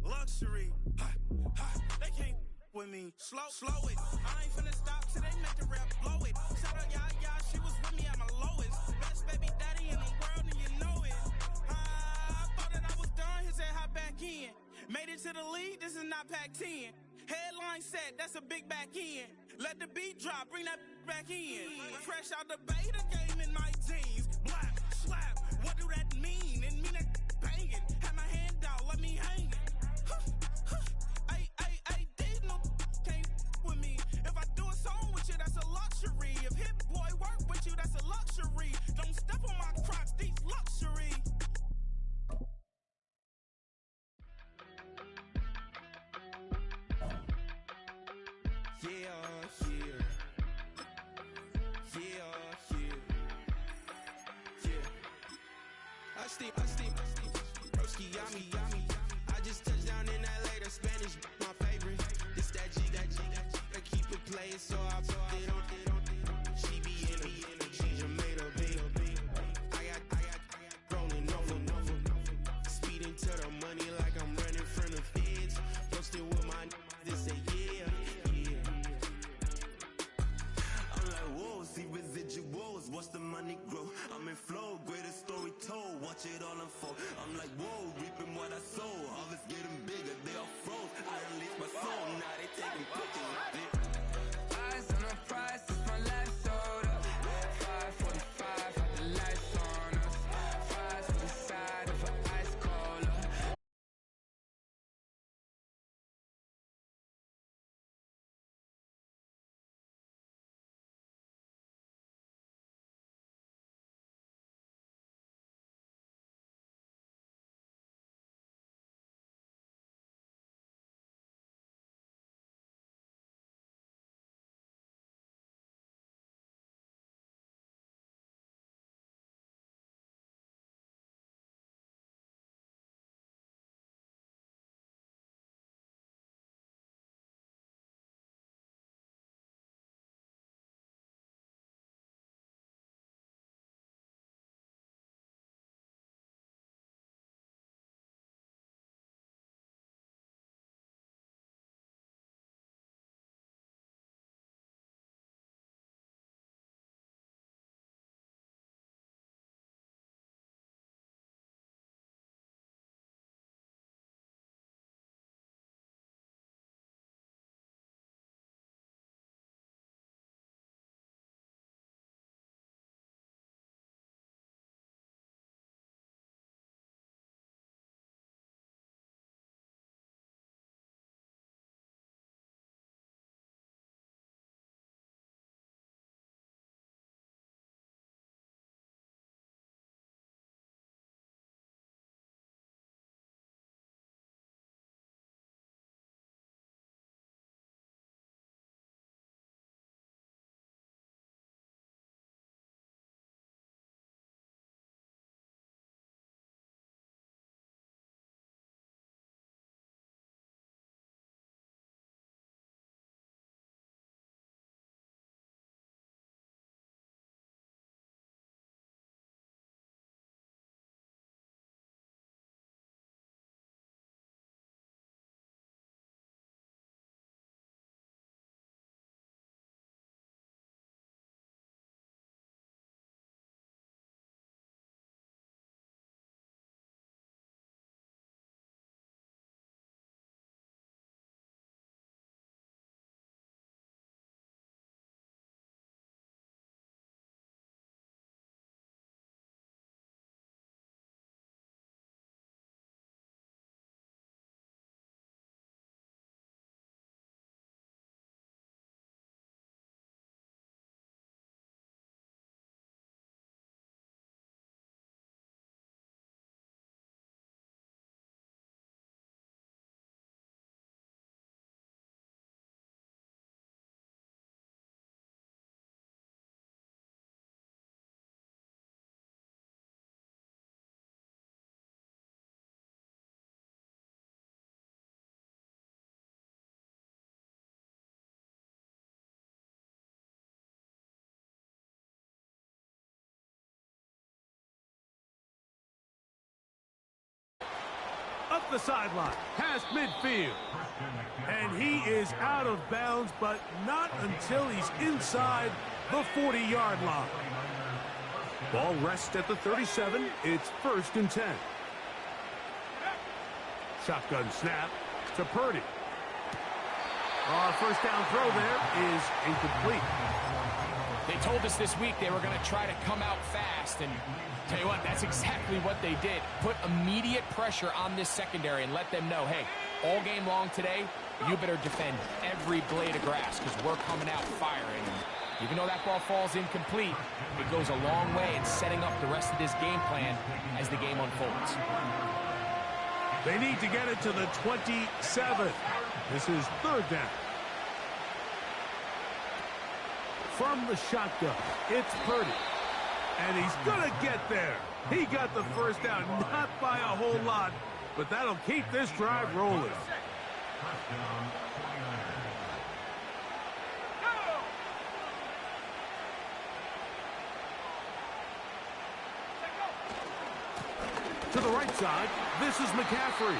luxury. Ha, ha, they can't with me. Slow it. I ain't finna stop till they make the rap blow it. Shout out, yeah, she was with me at my lowest. Best baby daddy in the world, and you know it. I thought that I was done, he said hop back in. Made it to the league, this is not Pac-10. Headline set, that's a big back end. Let the beat drop, bring that back in. Fresh out the bay, the game in my jeans. Black, slap, what do that mean? It mean that banging. Have my hand out, let me hang. Ay, these no can't with me. If I do a song with you, that's a luxury. If hit boy work with you, that's a luxury. Don't step on my Crocs, these luxury. I steam, broski, yummy. I just touched down in LA, the Spanish, my favorite. This that G, I keep it playing, so I put it on. She be in it, she just made a beat. I got rolling over, speeding to the money like I'm running from the feds. Posted with my this say yeah. I'm like, whoa, see residuals, watch the money grow. I'm in flow, greatest story told, watch it all unfold. I'm like, whoa, reaping what I sow. Harvest getting bigger, they all froze. I unleashed my soul, now they taking pictures. Eyes on the prize, this my life sold up. 545, had the lights on us. Fries for the side of an ice cola. the sideline, past midfield. And he is out of bounds, but not until he's inside the 40-yard line. Ball rests at the 37. It's 1st and 10. Shotgun snap to Purdy. First down throw there is incomplete. They told us this week they were going to try to come out fast, and tell you what, that's exactly what they did. Put immediate pressure on this secondary and let them know, hey, all game long today, you better defend every blade of grass because we're coming out firing. And even though that ball falls incomplete, it goes a long way in setting up the rest of this game plan as the game unfolds. They need to get it to the 27. This is 3rd down. From the shotgun, it's Purdy. And he's going to get there. He got the first down, not by a whole lot, but that'll keep this drive rolling. To the right side, this is McCaffrey.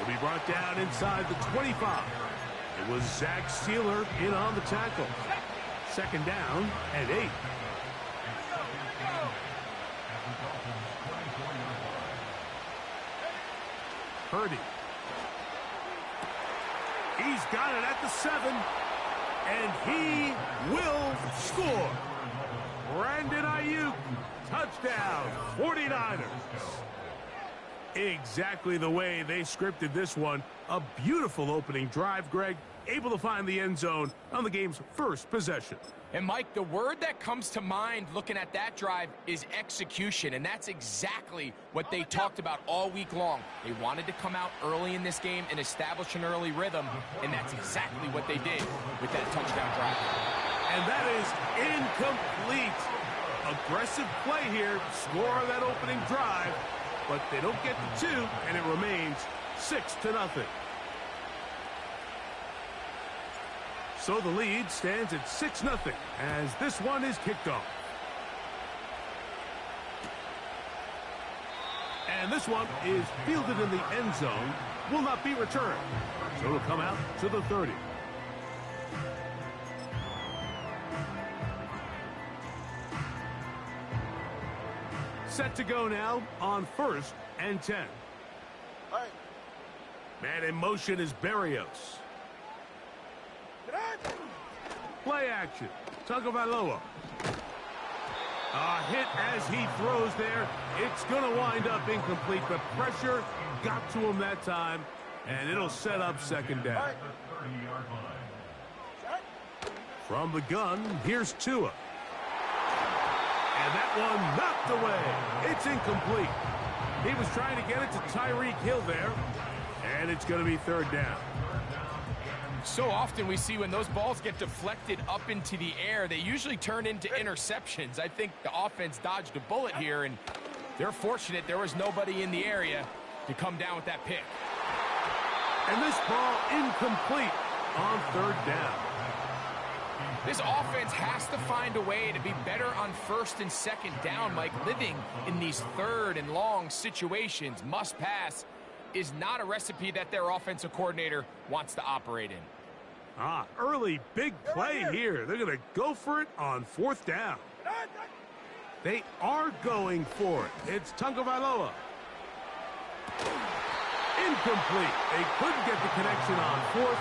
Will be brought down inside the 25. It was Zach Sealer in on the tackle. 2nd down and 8. Purdy. He's got it at the 7. And he will score. Brandon Ayuk. Touchdown, 49ers. Exactly the way they scripted this one. A beautiful opening drive, Greg. Able to find the end zone on the game's first possession. And, Mike, the word that comes to mind looking at that drive is execution, and that's exactly what they talked about all week long. They wanted to come out early in this game and establish an early rhythm, and that's exactly what they did with that touchdown drive. And that is incomplete. Aggressive play here, score on that opening drive, but they don't get the 2, and it remains 6-0. So the lead stands at 6-0 as this one is kicked off. And this one is fielded in the end zone, will not be returned. So it'll come out to the 30. Set to go now on 1st and 10. Man in motion is Berrios. Play action. Tagovailoa. A hit as he throws there. It's going to wind up incomplete, but pressure got to him that time, and it'll set up 2nd down. From the gun, here's Tua. And that one knocked away. It's incomplete. He was trying to get it to Tyreek Hill there, and it's going to be 3rd down. So often we see when those balls get deflected up into the air, they usually turn into interceptions. I think the offense dodged a bullet here, and they're fortunate there was nobody in the area to come down with that pick. And this ball incomplete on 3rd down. This offense has to find a way to be better on 1st and 2nd down, Mike. Living in these 3rd and long situations, must pass, is not a recipe that their offensive coordinator wants to operate in. Early big play here. They're going to go for it on 4th down. They are going for it. It's Tagovailoa. Incomplete. They couldn't get the connection on 4th.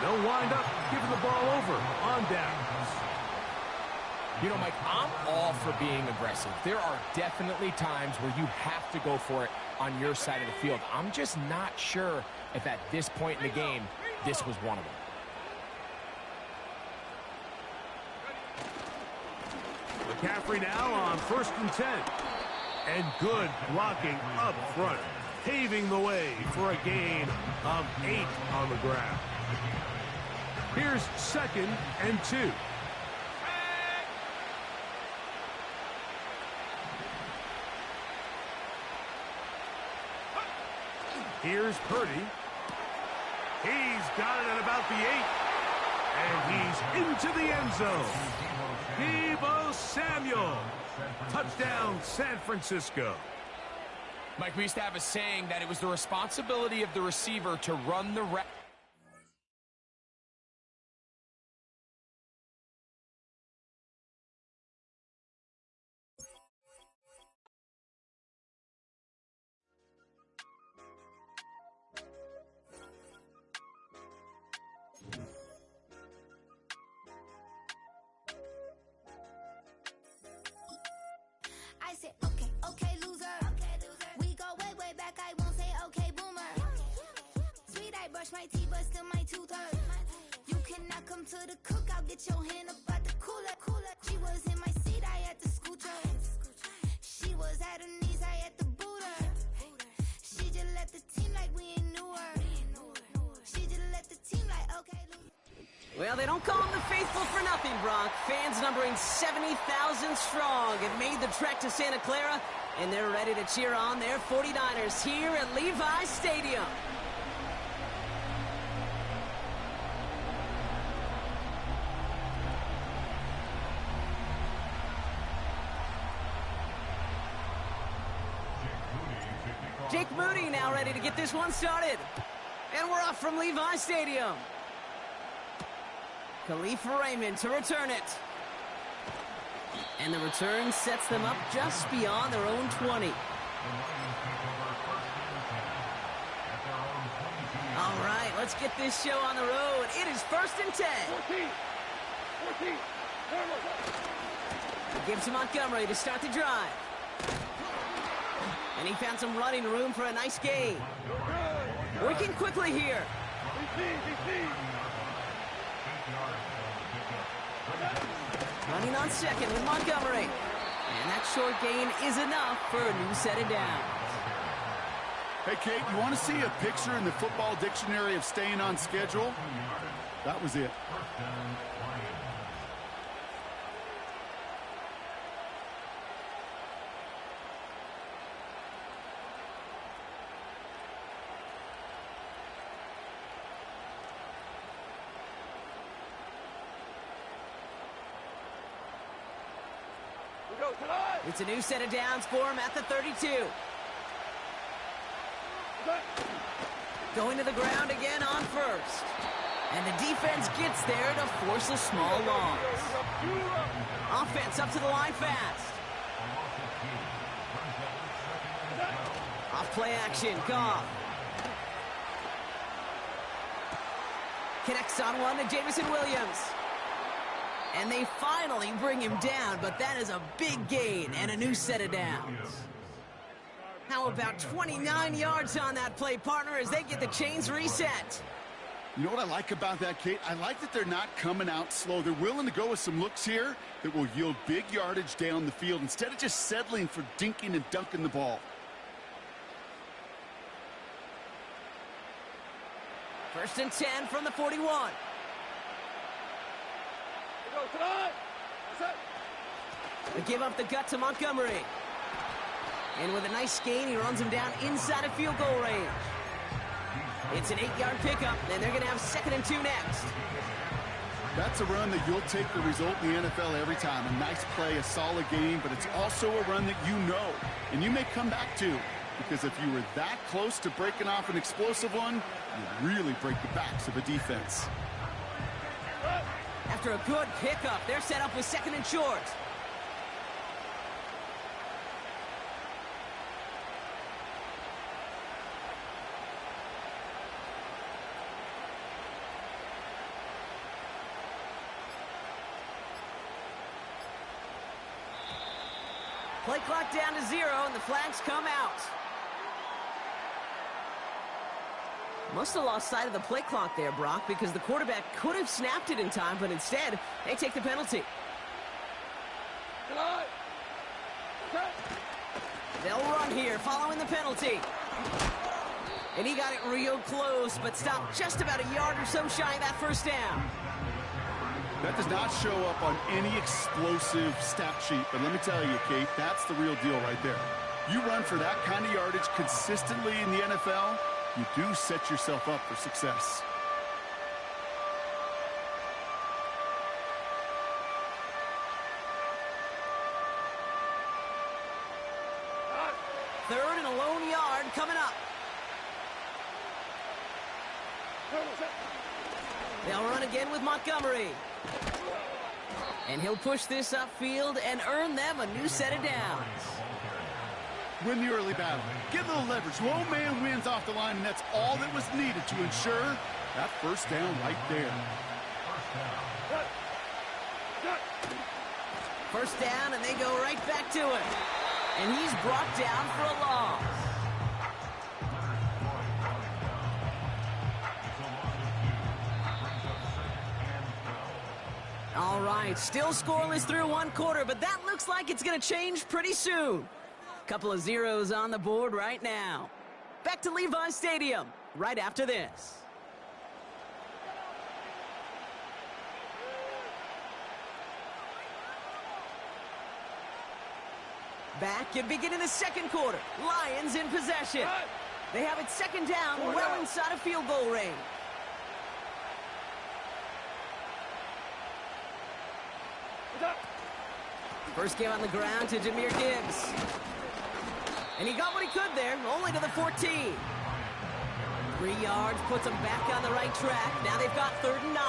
They'll wind up giving the ball over on downs. You know, Mike, I'm all for being aggressive. There are definitely times where you have to go for it on your side of the field. I'm just not sure if at this point in the game, this was one of them. McCaffrey now on 1st and 10. And good blocking up front, paving the way for a gain of 8 on the ground. Here's 2nd and 2. Here's Purdy. He's got it at about the 8. And he's into the end zone. Deebo Samuel. Touchdown, San Francisco. Mike, we used to have a saying that it was the responsibility of the receiver to run the route. I said, okay, okay, loser. We go way, way back. I won't say okay, boomer. Sweet, I brush my teeth, but still my tooth hurt. You cannot come to the cookout. Get your hand up at the cooler. She was in my seat. I had to scoot her. She was at her knees. I had to boot her. She just left the team like we ain't knew her. She just left the team like okay, loser. Well, they don't call them the faithful for nothing, Brock. Fans numbering 70,000 strong have made the trek to Santa Clara, and they're ready to cheer on their 49ers here at Levi's Stadium. Jake Moody now ready to get this one started. And we're off from Levi's Stadium. Khalifa Raymond to return it. And the return sets them up just beyond their own 20. All right, let's get this show on the road. It is 1st and 10. 14. Gives to Montgomery to start the drive. And he found some running room for a nice gain. Working quickly here. Running on second with Montgomery. And that short gain is enough for a new set of downs. Hey, Kate, you want to see a picture in the football dictionary of staying on schedule? That was it. It's a new set of downs for him at the 32. Going to the ground again on first. And the defense gets there to force a small loss. Offense up to the line fast. Off play action, Goff. Connects on one to Jamison Williams. And they finally bring him down, but that is a big gain and a new set of downs. How about 29 yards on that play, partner, as they get the chains reset? You know what I like about that, Kate? I like that they're not coming out slow. They're willing to go with some looks here that will yield big yardage down the field instead of just settling for dinking and dunking the ball. First and 10 from the 41. They give up the gut to Montgomery. And with a nice gain, he runs him down inside of field goal range. It's an 8-yard pickup, and they're going to have 2nd and 2 next. That's a run that you'll take the result in the NFL every time. A nice play, a solid game, but it's also a run that you know, and you may come back to, because if you were that close to breaking off an explosive one, you really break the backs of a defense. After a good pickup, they're set up with 2nd and short. Play clock down to 0, and the flags come out. Must have lost sight of the play clock there, Brock, because the quarterback could have snapped it in time, but instead, they take the penalty. They'll run here, following the penalty. And he got it real close, but stopped just about a yard or so shy of that first down. That does not show up on any explosive stat sheet, but let me tell you, Kate, that's the real deal right there. You run for that kind of yardage consistently in the NFL, you do set yourself up for success. Third and a lone coming up. They'll run again with Montgomery. And he'll push this upfield and earn them a new set of downs. Win the early battle. Get a little leverage. Low man wins off the line, and that's all that was needed to ensure that first down right there. First down, and they go right back to it. And he's brought down for a loss. All right, still scoreless through one quarter, but that looks like it's going to change pretty soon. Couple of zeros on the board right now. Back to Levi Stadium right after this. Back and beginning the second quarter. Lions in possession. They have it second down, well inside of field goal range. First game on the ground to Jahmyr Gibbs. And he got what he could there, only to the 14. 3 yards puts them back on the right track. Now they've got 3rd and 9.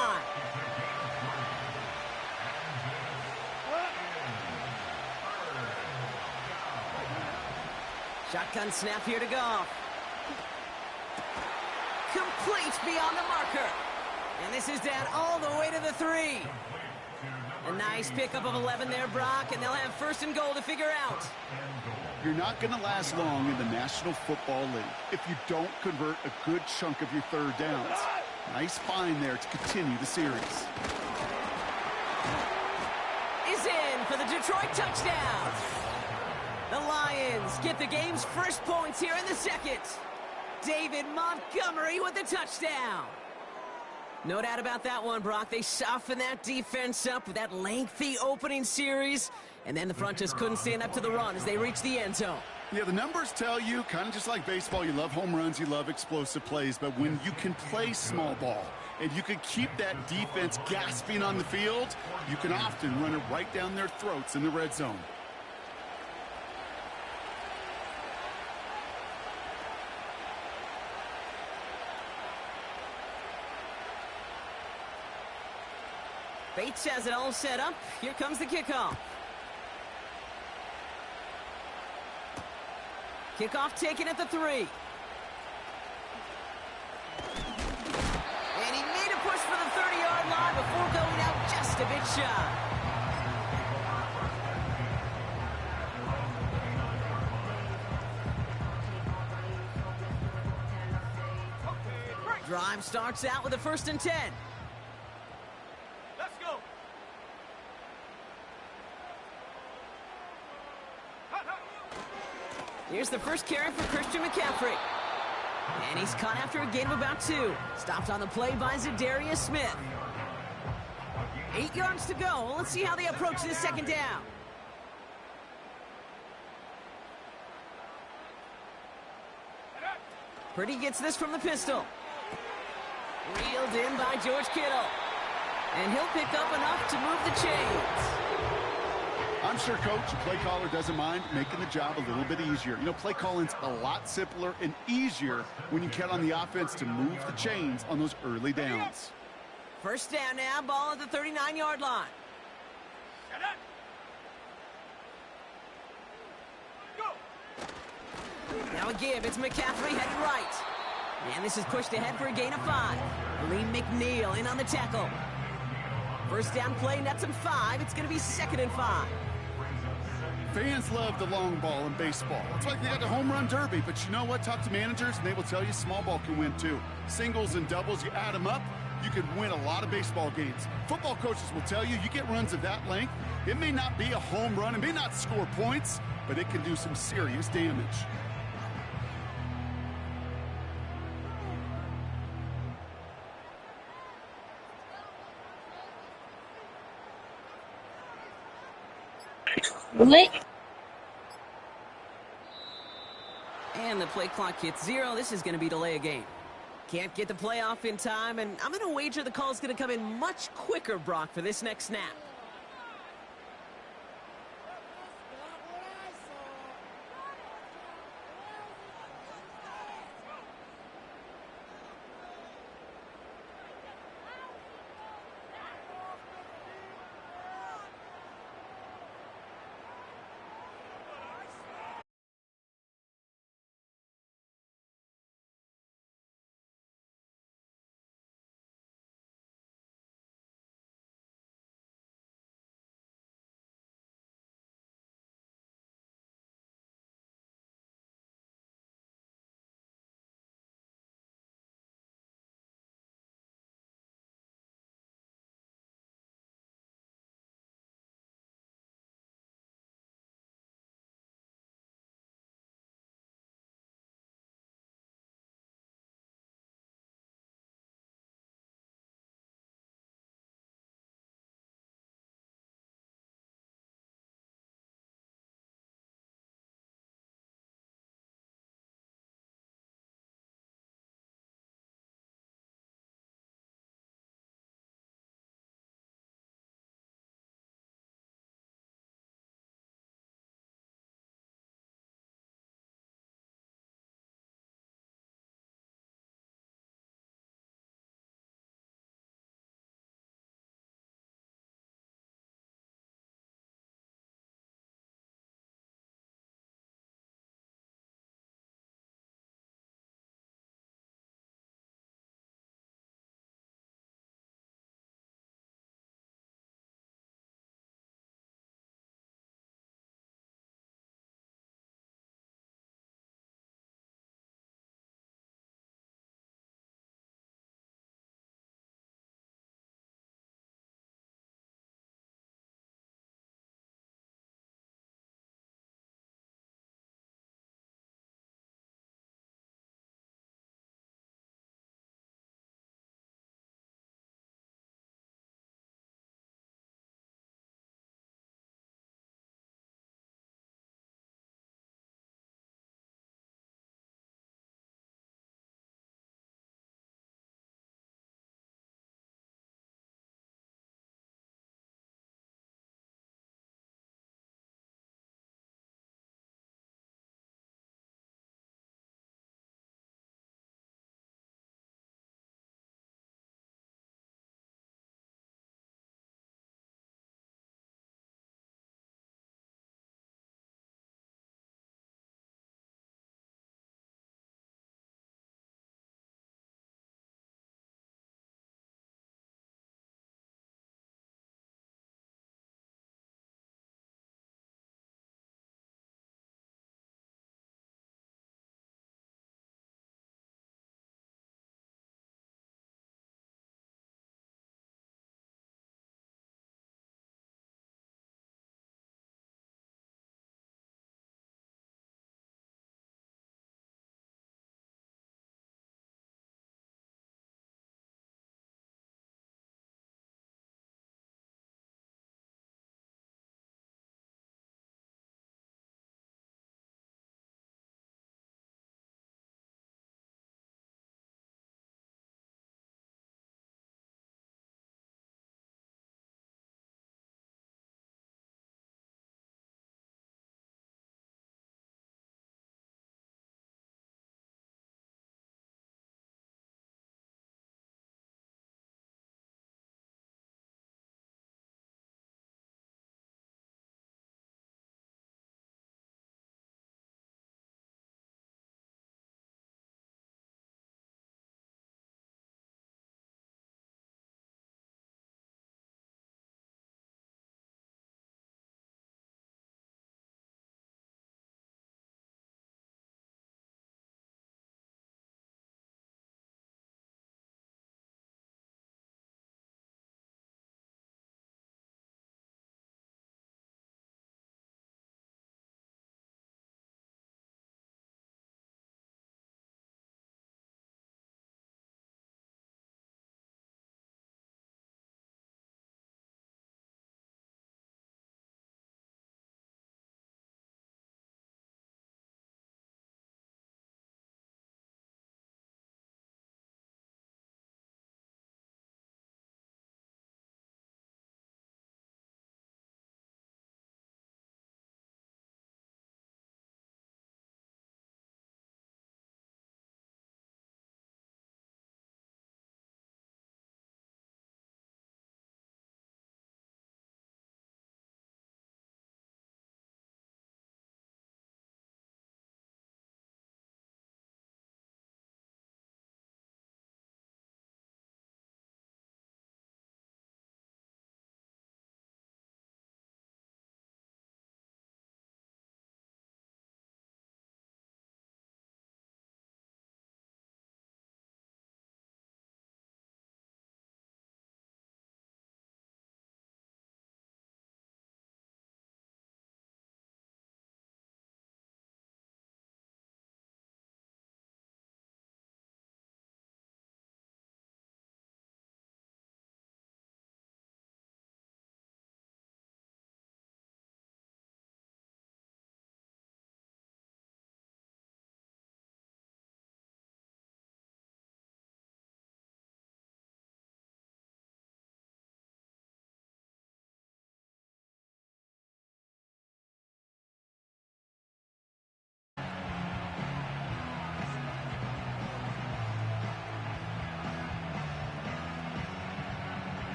Shotgun snap here to Goff. Complete beyond the marker. And this is down all the way to the 3. A nice pickup of 11 there, Brock, and they'll have 1st and goal to figure out. You're not going to last long in the National Football League if you don't convert a good chunk of your 3rd downs. Nice find there to continue the series. Is in for the Detroit touchdown. The Lions get the game's first points here in the second. David Montgomery with the touchdown. No doubt about that one, Brock. They softened that defense up with that lengthy opening series, and then the front just couldn't stand up to the run as they reached the end zone. Yeah, the numbers tell you, kind of just like baseball, you love home runs, you love explosive plays, but when you can play small ball and you can keep that defense gasping on the field, you can often run it right down their throats in the red zone. Bates has it all set up. Here comes the kickoff. Kickoff taken at the 3. And he made a push for the 30-yard line before going out just a bit shy. Drive starts out with a 1st and 10. Here's the first carry for Christian McCaffrey. And he's caught after a gain of about 2. Stopped on the play by Zadarius Smith. 8 yards to go. Let's see how they approach this second down. Purdy gets this from the pistol. Reeled in by George Kittle. And he'll pick up enough to move the chains. I'm sure Coach, play caller, doesn't mind making the job a little bit easier. You know, play calling's a lot simpler and easier when you count on the offense to move the chains on those early downs. First down now, ball at the 39-yard line. Now a give, it's McCaffrey headed right. And this is pushed ahead for a gain of 5. Lee McNeil in on the tackle. First down play, nets him 5. It's going to be 2nd and 5. Fans love the long ball in baseball. It's like they got the home run derby, but you know what? Talk to managers, and they will tell you small ball can win too. Singles and doubles, you add them up, you can win a lot of baseball games. Football coaches will tell you, you get runs of that length, it may not be a home run, it may not score points, but it can do some serious damage. What? And the play clock hits 0. This is going to be delay a game. Can't get the play off in time, and I'm going to wager the call is going to come in much quicker, Brock, for this next snap.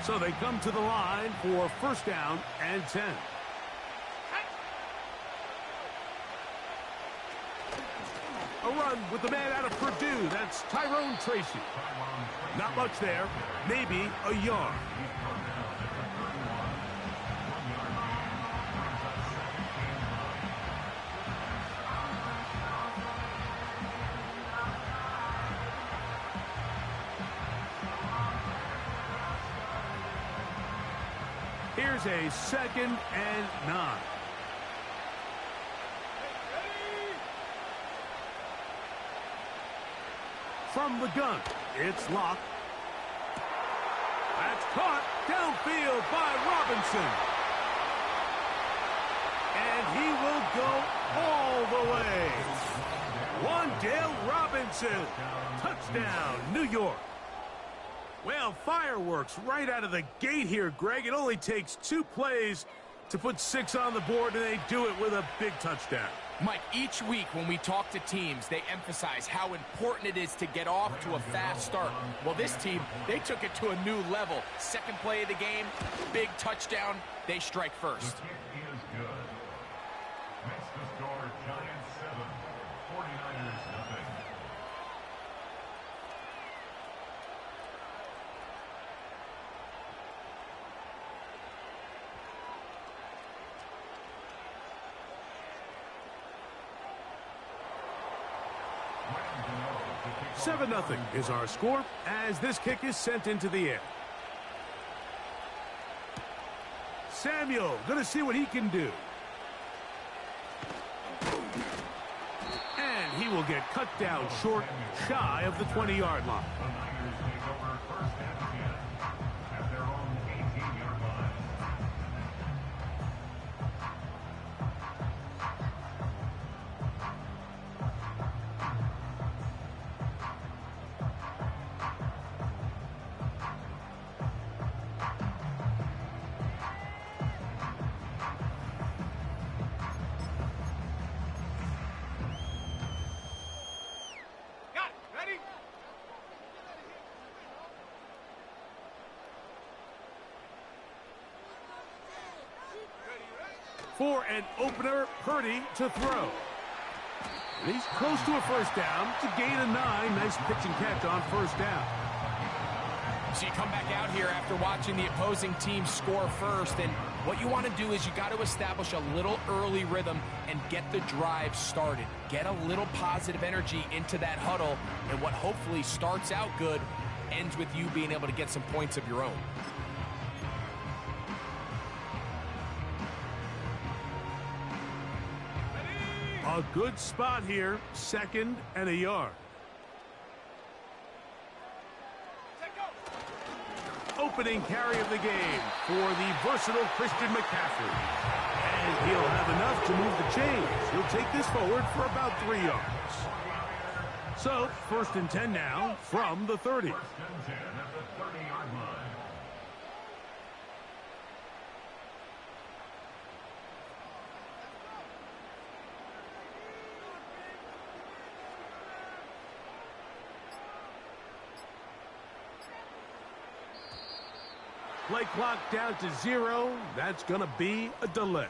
So they come to the line for first down and 10. A run with the man out of Purdue. That's Tyrone Tracy. Not much there. Maybe a yard. Here's a 2nd and 9. From the gun, it's locked. That's caught downfield by Robinson. And he will go all the way. Wan'Dale Robinson. Touchdown, New York. Well, fireworks right out of the gate here, Greg. It only takes 2 plays to put 6 on the board, and they do it with a big touchdown. Mike, each week when we talk to teams, they emphasize how important it is to get off to a fast start. Well, this team, they took it to a new level. 2nd play of the game, big touchdown. They strike first. The kick is good. Makes the score Giants 7, 49ers nothing. Seven 0 is our score as this kick is sent into the air. Samuel going to see what he can do. And he will get cut down short, shy of the 20-yard line. The Niners take over first and 10 at their own 18-yard line. For an opener, Purdy to throw. And he's close to a first down to gain a 9. Nice pitch and catch on first down. So you come back out here after watching the opposing team score first, and what you want to do is you got to establish a little early rhythm and get the drive started. Get a little positive energy into that huddle, and what hopefully starts out good ends with you being able to get some points of your own. A good spot here, 2nd and a yard. Opening carry of the game for the versatile Christian McCaffrey. And he'll have enough to move the chains. He'll take this forward for about 3 yards. So, 1st and 10 now from the 30. 1st and 10 at the 30-yard line. Play clock down to 0. That's going to be a delay.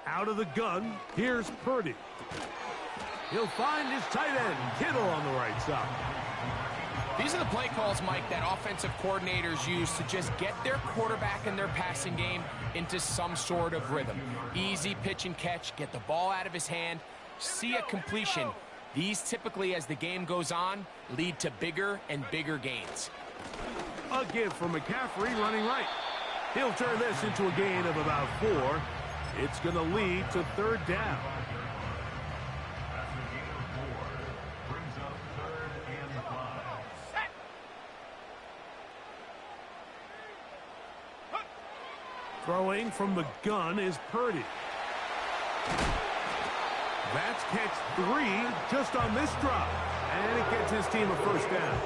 Out of the gun, here's Purdy. He'll find his tight end, Kittle, on the right side. These are the play calls, Mike, that offensive coordinators use to just get their quarterback and their passing game into some sort of rhythm. Easy pitch and catch, get the ball out of his hand, see a completion. These typically, as the game goes on, lead to bigger and bigger gains. A give for McCaffrey running right. He'll turn this into a gain of about 4. It's going to lead to 3rd down. Throwing from the gun is Purdy. That's catch 3 just on this drive. And it gets his team a first down.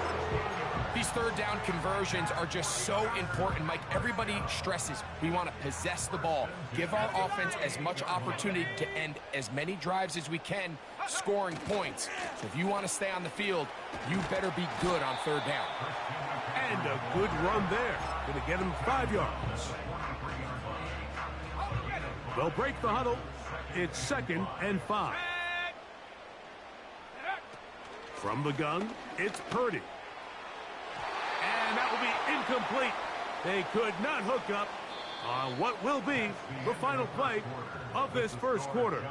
These third down conversions are just so important, Mike. Everybody stresses we want to possess the ball, give our offense as much opportunity to end as many drives as we can, scoring points. So if you want to stay on the field, you better be good on third down. And a good run there. Going to get him 5 yards. They'll break the huddle. It's 2nd and 5. From the gun, it's Purdy. And that will be incomplete. They could not hook up on what will be the final play of this first quarter.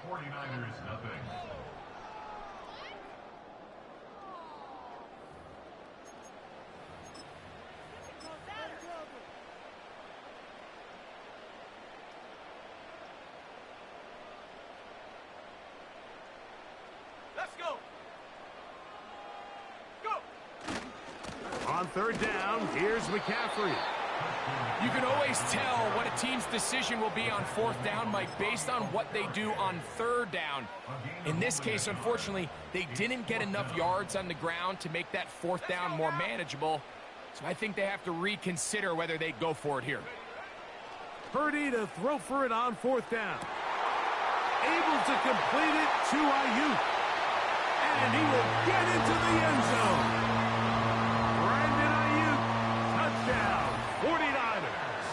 49ers nothing. On third down, here's McCaffrey. You can always tell what a team's decision will be on fourth down, Mike, based on what they do on third down. In this case, unfortunately, they didn't get enough yards on the ground to make that fourth down more manageable. So I think they have to reconsider whether they go for it here. Purdy to throw for it on fourth down. Able to complete it to Ayuk. And he will get into the end zone. Touchdown, 49ers.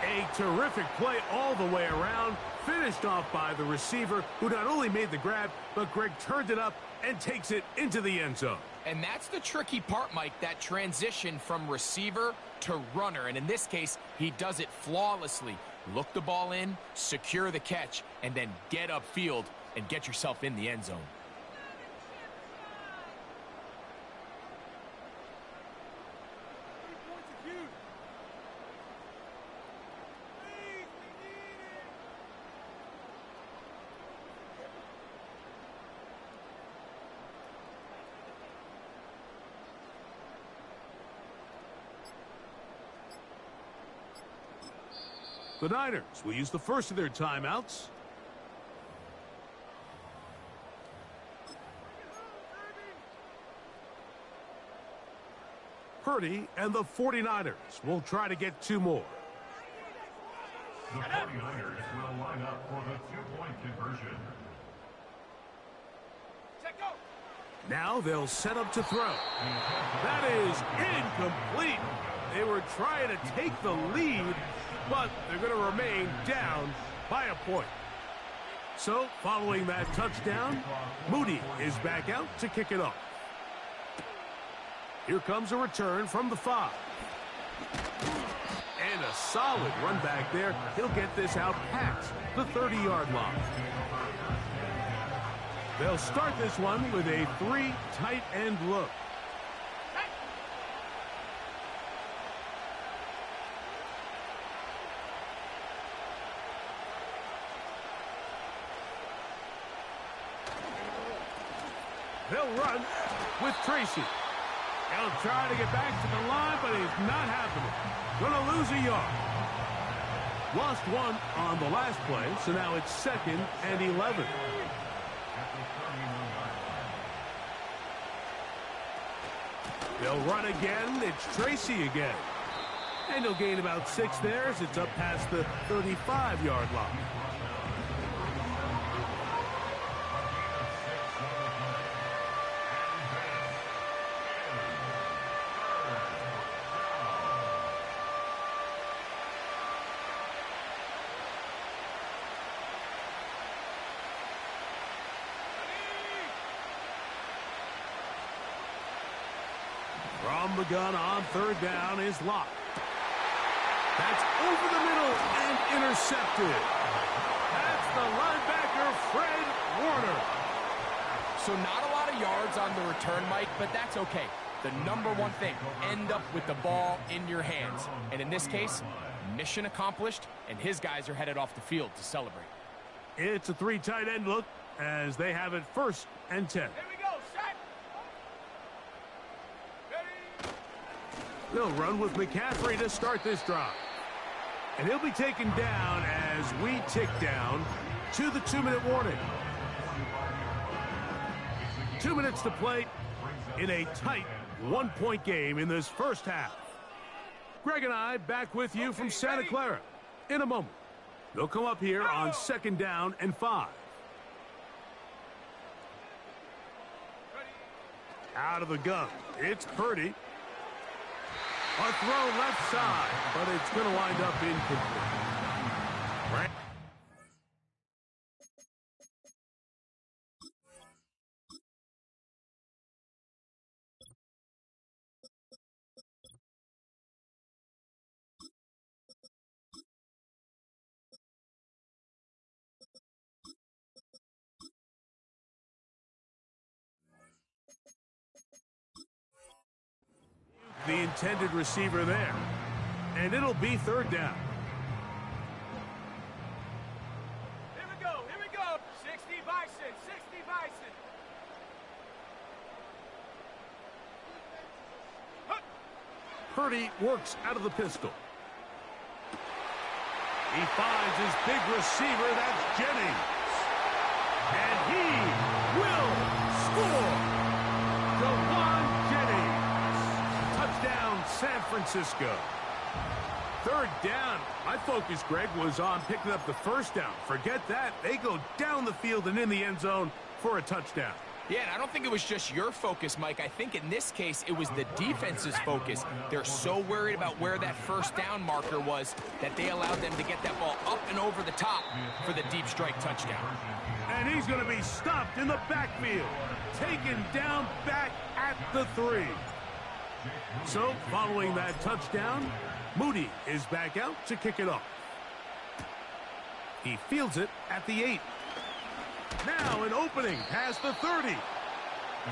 A terrific play all the way around, finished off by the receiver, who not only made the grab, but Greg turned it up and takes it into the end zone. And that's the tricky part, Mike, that transition from receiver to runner. And in this case, he does it flawlessly. Look the ball in, secure the catch, and then get upfield and get yourself in the end zone. The Niners will use the first of their timeouts. Purdy and the 49ers will try to get 2 more. The 49ers will line up for the 2-point conversion. Now they'll set up to throw. That is incomplete. They were trying to take the lead, but they're going to remain down by a point. So, following that touchdown, Moody is back out to kick it off. Here comes a return from the 5. And a solid run back there. He'll get this out past the 30-yard line. They'll start this one with a 3 tight end look. They'll run with Tracy. He'll try to get back to the line, but it's not happening. Going to lose a yard. Lost 1 on the last play, so now it's 2nd and 11. They'll run again. It's Tracy again. And he'll gain about 6 there as it's up past the 35-yard line. From the gun on third down is Locke. That's over the middle and intercepted. That's the linebacker, Fred Warner. So not a lot of yards on the return, Mike, but that's okay. The number one thing, end up with the ball in your hands. And in this case, mission accomplished, and his guys are headed off the field to celebrate. It's a 3 tight end look as they have it 1st and 10. They'll run with McCaffrey to start this drive. And he'll be taken down as we tick down to the 2-minute warning. 2 minutes to play in a tight one-point game in this first half. Greg and I back with you from Santa Clara in a moment. They'll come up here on 2nd down and 5. Out of the gun, it's Purdy. A throw left side, but it's going to wind up incomplete. Right. The intended receiver there. And it'll be 3rd down. Here we go, here we go. 60 Bison, 60 Bison. Purdy works out of the pistol. He finds his big receiver, that's Jennings. And he will score. Jawan Jennings. Touchdown, San Francisco. 3rd down. My focus, Greg, was on picking up the 1st down. Forget that. They go down the field and in the end zone for a touchdown. Yeah, and I don't think it was just your focus, Mike. I think in this case, it was the defense's focus. They're so worried about where that 1st down marker was that they allowed them to get that ball up and over the top for the deep strike touchdown. And he's going to be stopped in the backfield, taken down back at the 3. So, following that touchdown, Moody is back out to kick it off. He fields it at the 8. Now an opening past the 30.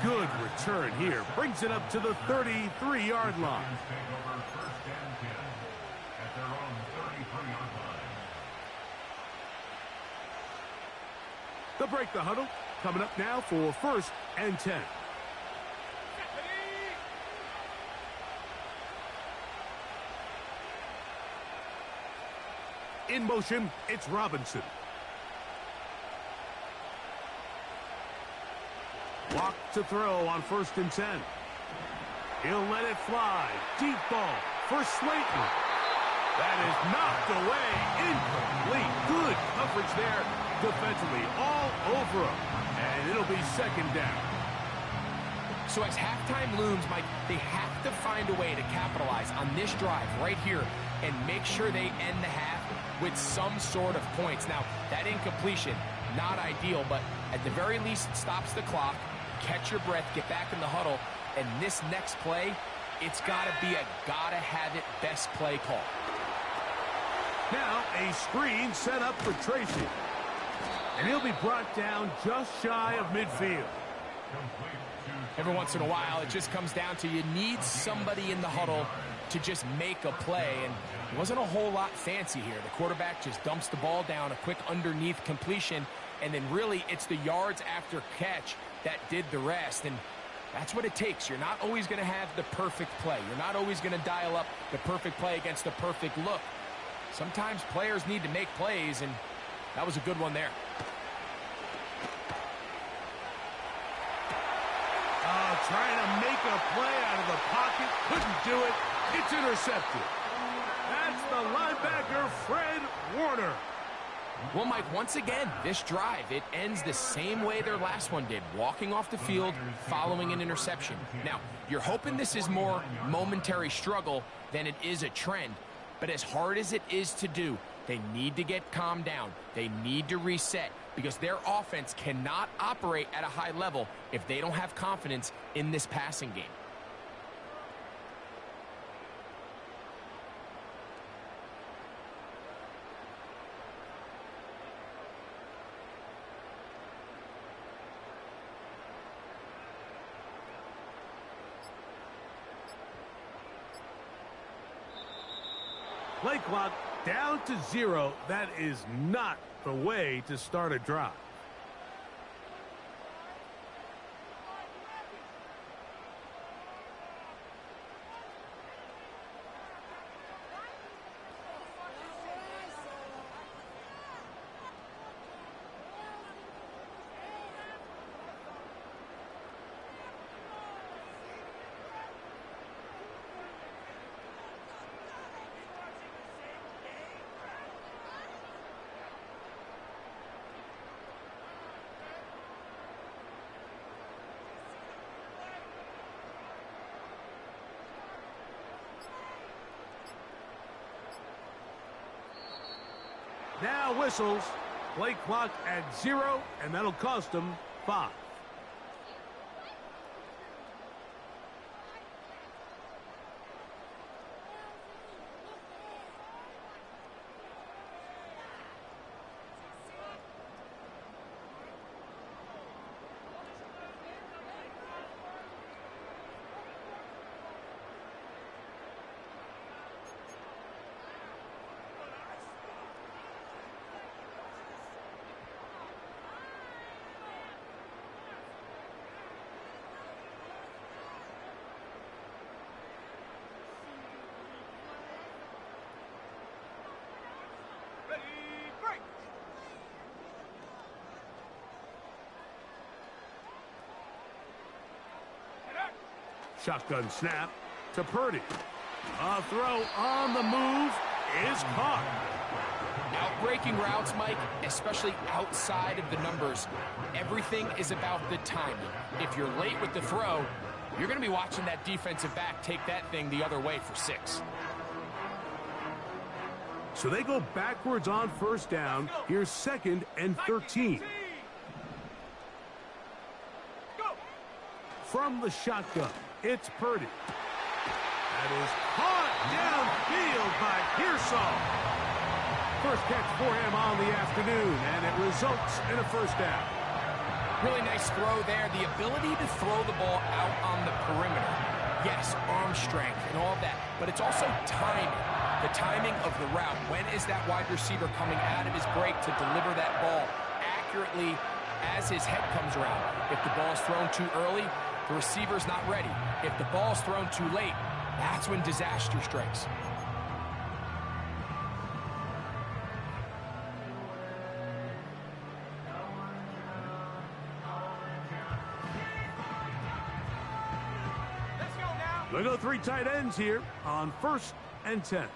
Good return here. Brings it up to the 33-yard line. They'll break the huddle. Coming up now for 1st and 10. In motion, it's Robinson. Walk to throw on 1st and 10. He'll let it fly. Deep ball for Slayton. That is knocked away. Incomplete. Good coverage there defensively. All over him. And it'll be 2nd down. So as halftime looms, Mike, they have to find a way to capitalize on this drive right here and make sure they end the half with some sort of points. Now, that incompletion, not ideal, but at the very least, it stops the clock. Catch your breath, get back in the huddle, and this next play, it's got to be a gotta-have-it best play call. Now a screen set up for Tracy. And he'll be brought down just shy of midfield. Every once in a while, it just comes down to you need somebody in the huddle to just make a play, and it wasn't a whole lot fancy here. The quarterback just dumps the ball down, a quick underneath completion, and then really it's the yards after catch that did the rest, and that's what it takes. You're not always going to have the perfect play. You're not always going to dial up the perfect play against the perfect look. Sometimes players need to make plays, and that was a good one there. Trying to make a play out of the pocket. Couldn't do it. It's intercepted. That's the linebacker, Fred Warner. Well, Mike, once again, this drive, it ends the same way their last one did, walking off the field following an interception. Now, you're hoping this is more momentary struggle than it is a trend, but as hard as it is to do, they need to get calmed down. They need to reset because their offense cannot operate at a high level if they don't have confidence in this passing game. Play clock down to 0. That is not the way to start a drive. Now whistles. Play clock at 0, and that'll cost them 5. Shotgun snap to Purdy. A throw on the move is caught. Outbreaking routes, Mike, especially outside of the numbers, everything is about the timing. If you're late with the throw, you're going to be watching that defensive back take that thing the other way for 6. So they go backwards on first down. Here's 2nd and 13. From the shotgun, it's Purdy. That is caught downfield by Pearsall. First catch for him on the afternoon, and it results in a first down. Really nice throw there. The ability to throw the ball out on the perimeter. Yes, arm strength and all of that, but it's also timing. The timing of the route. When is that wide receiver coming out of his break to deliver that ball accurately as his head comes around? If the ball is thrown too early, the receiver's not ready. If the ball's thrown too late, that's when disaster strikes. They go 3 tight ends here on 1st and 10.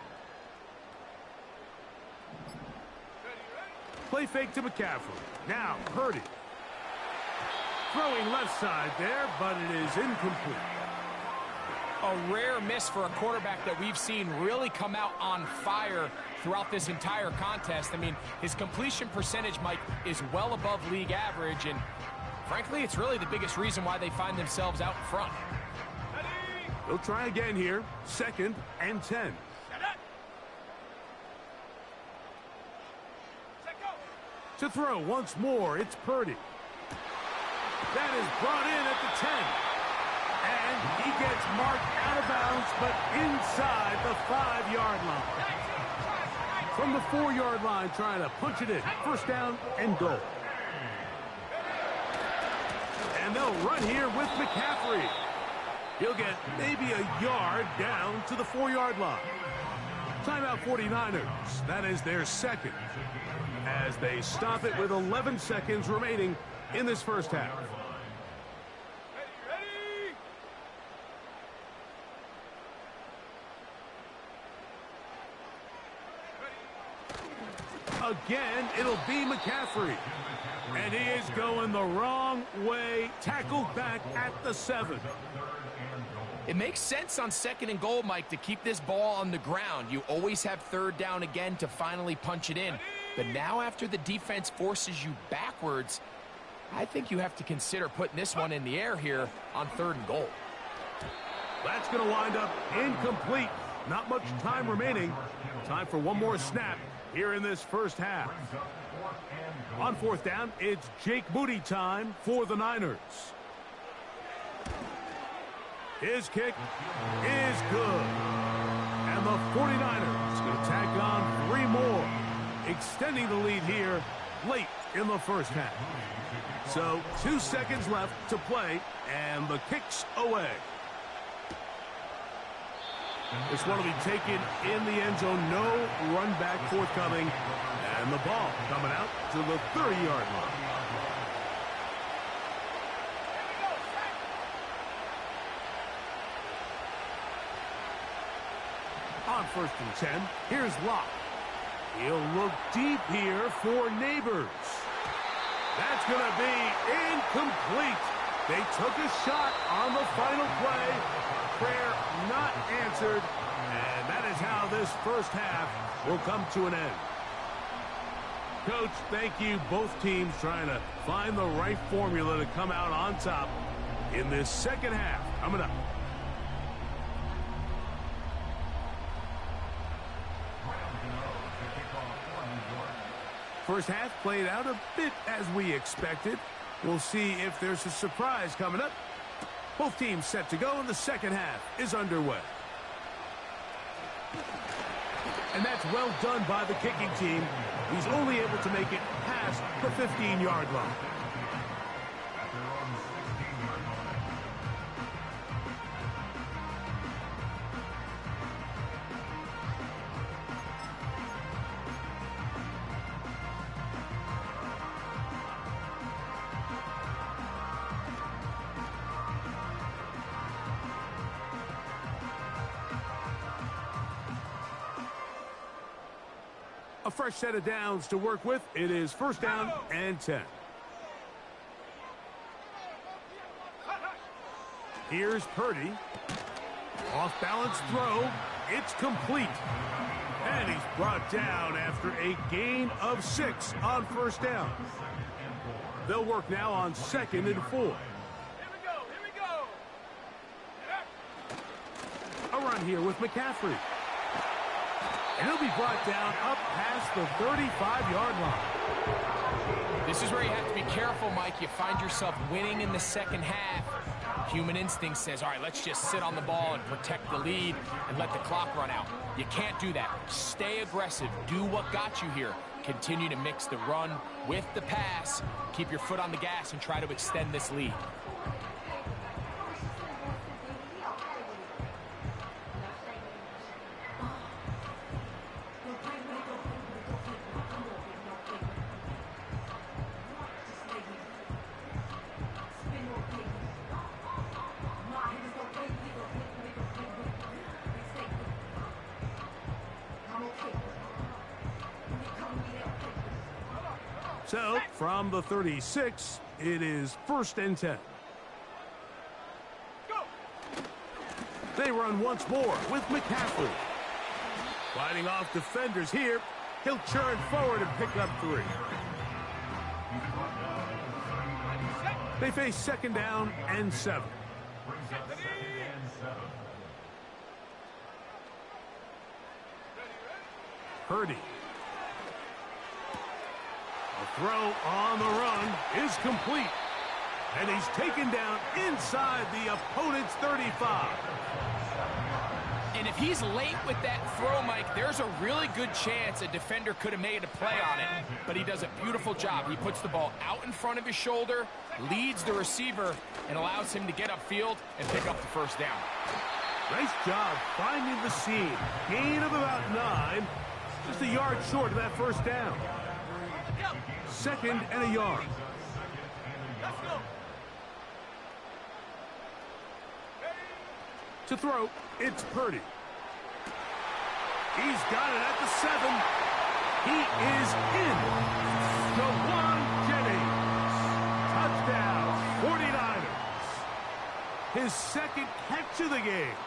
Play fake to McCaffrey. Now Purdy. Throwing left side there, but it is incomplete. A rare miss for a quarterback that we've seen really come out on fire throughout this entire contest. I mean, his completion percentage, Mike, is well above league average, and frankly, it's really the biggest reason why they find themselves out in front. They'll try again here. 2nd and 10. To throw once more, it's Purdy. That is brought in at the 10. And he gets marked out of bounds, but inside the 5-yard line. From the 4-yard line, trying to punch it in. First down and goal. And they'll run here with McCaffrey. He'll get maybe a yard down to the 4-yard line. Timeout 49ers. That is their 2nd. As they stop it with 11 seconds remaining in this first half. Again, it'll be McCaffrey. And he is going the wrong way. Tackled back at the 7. It makes sense on 2nd and goal, Mike, to keep this ball on the ground. You always have 3rd down again to finally punch it in. But now after the defense forces you backwards, I think you have to consider putting this one in the air here on 3rd and goal. That's going to wind up incomplete. Not much time remaining. Time for one more snap here in this first half. On 4th down, it's Jake Moody time for the Niners. His kick is good. And the 49ers going to tack on 3 more, extending the lead here late in the first half. So 2 seconds left to play, and the kick's away. This one will be taken in the end zone. No run back forthcoming. And the ball coming out to the 30-yard line. On 1st and 10, here's Locke. He'll look deep here for Neighbors. That's going to be incomplete. They took a shot on the final play. Prayer not answered. And that is how this first half will come to an end. Coach, thank you. Both teams trying to find the right formula to come out on top in this second half. Coming up. First half played out a bit as we expected. We'll see if there's a surprise coming up. Both teams set to go, and the second half is underway. And that's well done by the kicking team. He's only able to make it past the 15-yard line. A fresh set of downs to work with. It is first down and 10. Here's Purdy. Off-balance throw. It's complete. And he's brought down after a gain of 6 on first down. They'll work now on 2nd and 4. Here we go. A run here with McCaffrey. And he'll be brought down up past the 35-yard line. This is where you have to be careful, Mike. You find yourself winning in the second half. Human instinct says, all right, let's just sit on the ball and protect the lead and let the clock run out. You can't do that. Stay aggressive. Do what got you here. Continue to mix the run with the pass. Keep your foot on the gas and try to extend this lead. So, from the 36, it is first and 10. They run once more with McCaffrey. Fighting off defenders here. He'll churn forward and pick up 3. They face second down and 7. Purdy. The throw on the run is complete. And he's taken down inside the opponent's 35. And if he's late with that throw, Mike, there's a really good chance a defender could have made a play on it. But he does a beautiful job. He puts the ball out in front of his shoulder, leads the receiver, and allows him to get upfield and pick up the first down. Nice job finding the seam. Gain of about 9. Just a yard short of that first down. Second and a yard. Let's go. To throw, it's Purdy. He's got it at the 7. He is in. Jawan Jennings. Touchdown, 49ers. His second catch of the game.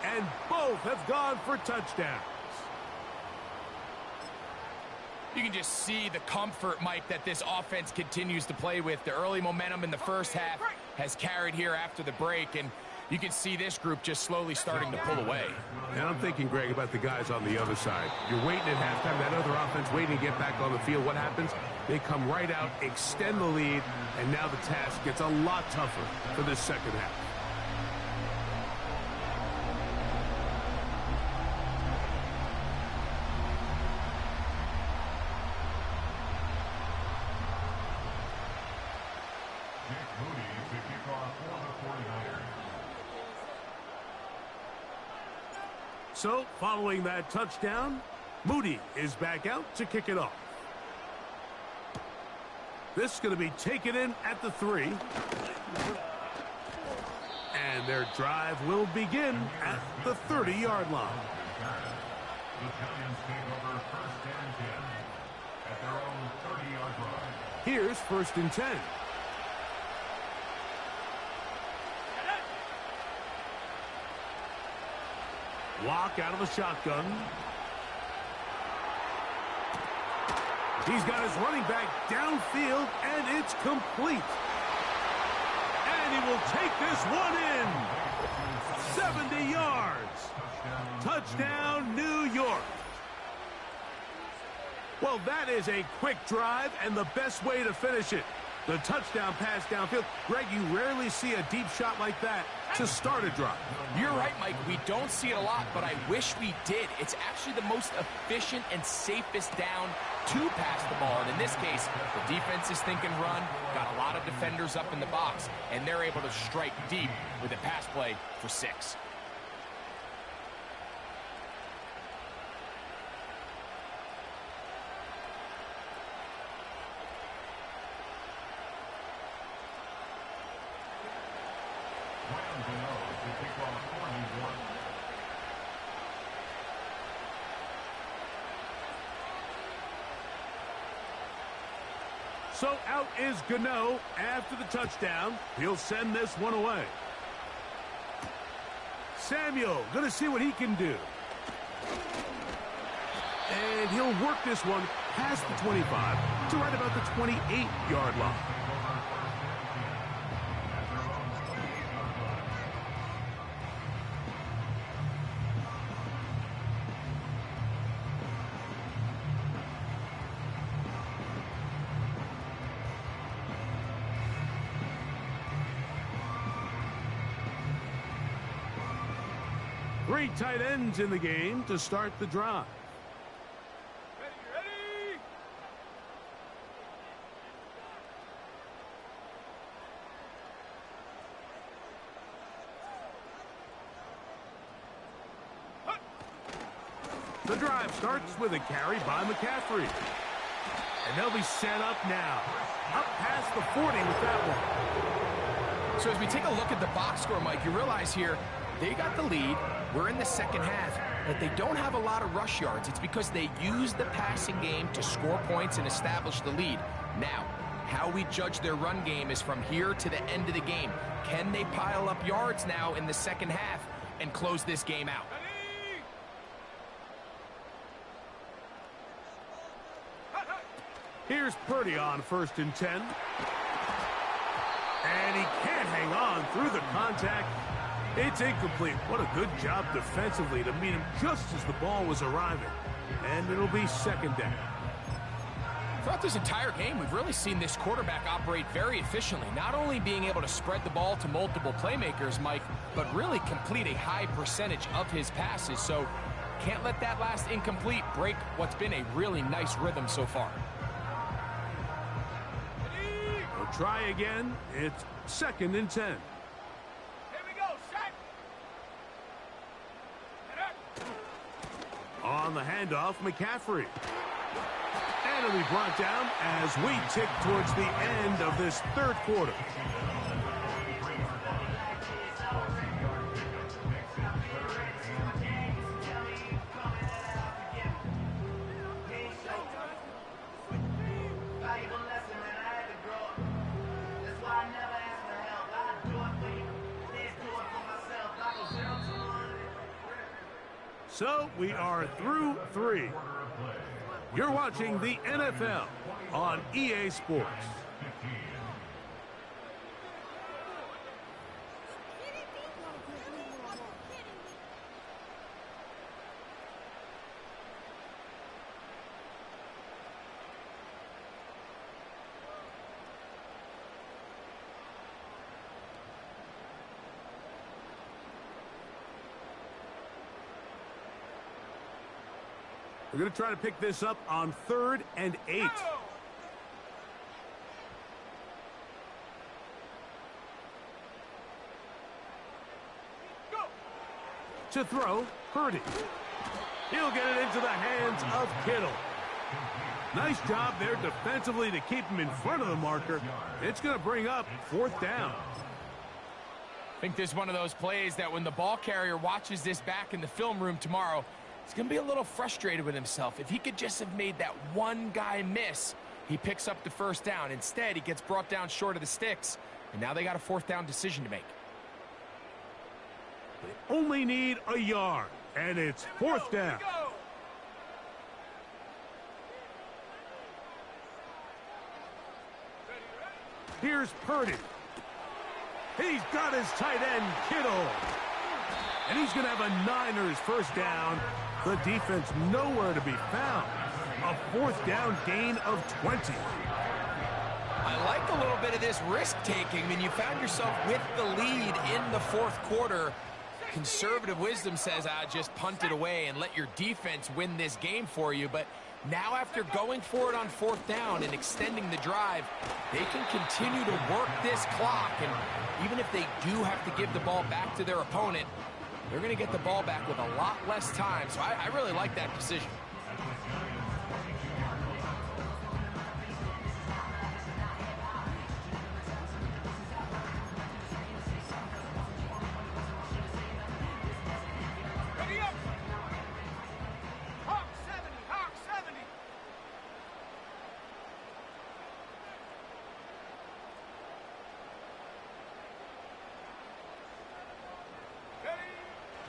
And both have gone for touchdowns. You can just see the comfort, Mike, that this offense continues to play with. The early momentum in the first half has carried here after the break, and you can see this group just slowly starting to pull away. And I'm thinking, Greg, about the guys on the other side. You're waiting at halftime, that other offense waiting to get back on the field. What happens? They come right out, extend the lead, and now the task gets a lot tougher for this second half. So, following that touchdown, Moody is back out to kick it off. This is going to be taken in at the 3. And their drive will begin at the 30-yard line. The Giants take over first and 10 at their own 30-yard line. Here's first and 10. Lock out of the shotgun. He's got his running back downfield, and it's complete. And he will take this one in. 70 yards. Touchdown, New York. Well, that is a quick drive and the best way to finish it. The touchdown pass downfield. Greg, you rarely see a deep shot like that to start a drive. You're right, Mike. We don't see it a lot, but I wish we did. It's actually the most efficient and safest down to pass the ball. And in this case, the defense is thinking run, got a lot of defenders up in the box, and they're able to strike deep with a pass play for 6. So out is Gano after the touchdown. He'll send this one away. Samuel going to see what he can do. And he'll work this one past the 25 to right about the 28-yard line. Three tight ends in the game to start the drive. Ready. The drive starts with a carry by McCaffrey. And they'll be set up now. Up past the 40 with that one. So as we take a look at the box score, Mike, you realize here they got the lead. We're in the second half, but they don't have a lot of rush yards. It's because they use the passing game to score points and establish the lead. Now, how we judge their run game is from here to the end of the game. Can they pile up yards now in the second half and close this game out? Here's Purdy on 1st and 10. And he can't hang on through the contact. It's incomplete. What a good job defensively to meet him just as the ball was arriving. And it'll be second down. Throughout this entire game, we've really seen this quarterback operate very efficiently, not only being able to spread the ball to multiple playmakers, Mike, but really complete a high percentage of his passes. So can't let that last incomplete break what's been a really nice rhythm so far. We'll try again. It's 2nd and 10. On the handoff, McCaffrey. And it'll be brought down as we tick towards the end of this third quarter. So we are through 3. You're watching the NFL on EA Sports. We're going to try to pick this up on 3rd and 8. To throw, Purdy. He'll get it into the hands of Kittle. Nice job there defensively to keep him in front of the marker. It's going to bring up 4th down. I think this is one of those plays that when the ball carrier watches this back in the film room tomorrow, he's going to be a little frustrated with himself. If he could just have made that one guy miss, he picks up the 1st down. Instead, he gets brought down short of the sticks, and now they got a 4th down decision to make. They only need a yard, and it's 4th down. Here's Purdy. He's got his tight end, Kittle. And he's going to have a Niners first down. The defense nowhere to be found. A fourth down gain of 20. I like a little bit of this risk-taking. I mean, you found yourself with the lead in the fourth quarter. Conservative wisdom says, just punt it away and let your defense win this game for you. But now after going for it on fourth down and extending the drive, they can continue to work this clock. And even if they do have to give the ball back to their opponent, they're going to get the ball back with a lot less time. So I really like that decision.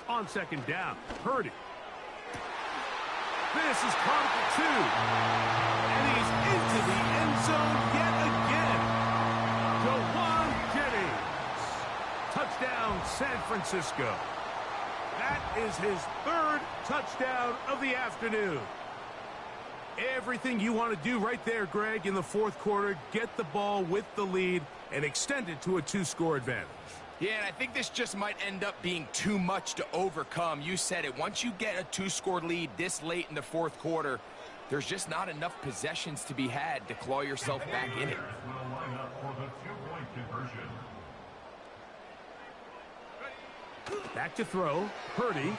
On second down, Purdy. This is caught for 2. And he's into the end zone yet again. Jawan Jennings. Touchdown, San Francisco. That is his 3rd touchdown of the afternoon. Everything you want to do right there, Greg, in the fourth quarter. Get the ball with the lead and extend it to a 2-score advantage. Yeah, and I think this just might end up being too much to overcome. You said it. Once you get a 2-score lead this late in the fourth quarter, there's just not enough possessions to be had to claw yourself back in it. Back to throw. Purdy.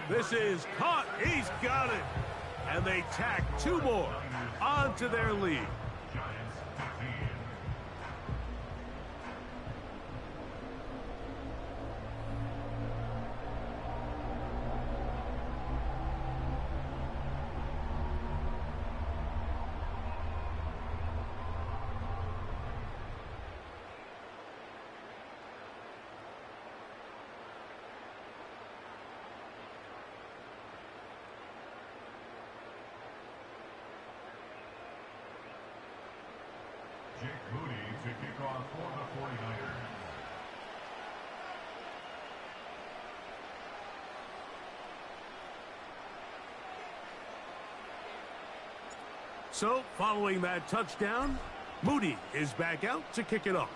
This is caught. He's got it. And they tack 2 more onto their lead. Moody to kick off for the 49ers. So, following that touchdown, Moody is back out to kick it off.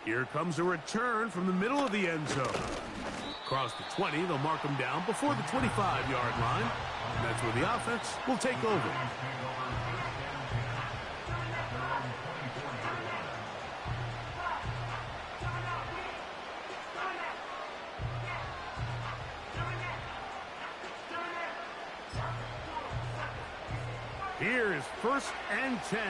Here comes a return from the middle of the end zone. Across the 20, they'll mark him down before the 25-yard line. And that's where the offense will take over. Here's 1st and 10.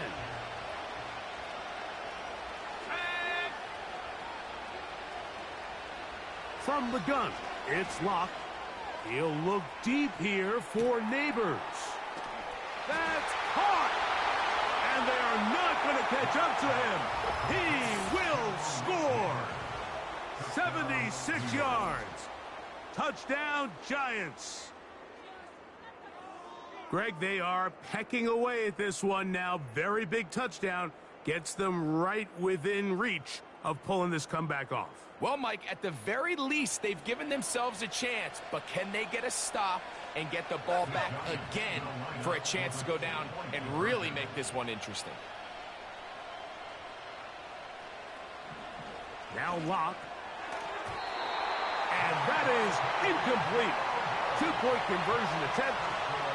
From the gun, it's Locke. He'll look deep here for Neighbors. That's caught! And they are not going to catch up to him. He will score! 76 yards. Touchdown, Giants. Greg, they are pecking away at this one now. Very big touchdown. Gets them right within reach of pulling this comeback off. Well, Mike, at the very least, they've given themselves a chance, but can they get a stop and get the ball back again for a chance to go down and really make this one interesting? Now Locke. And that is incomplete. 2-point conversion attempt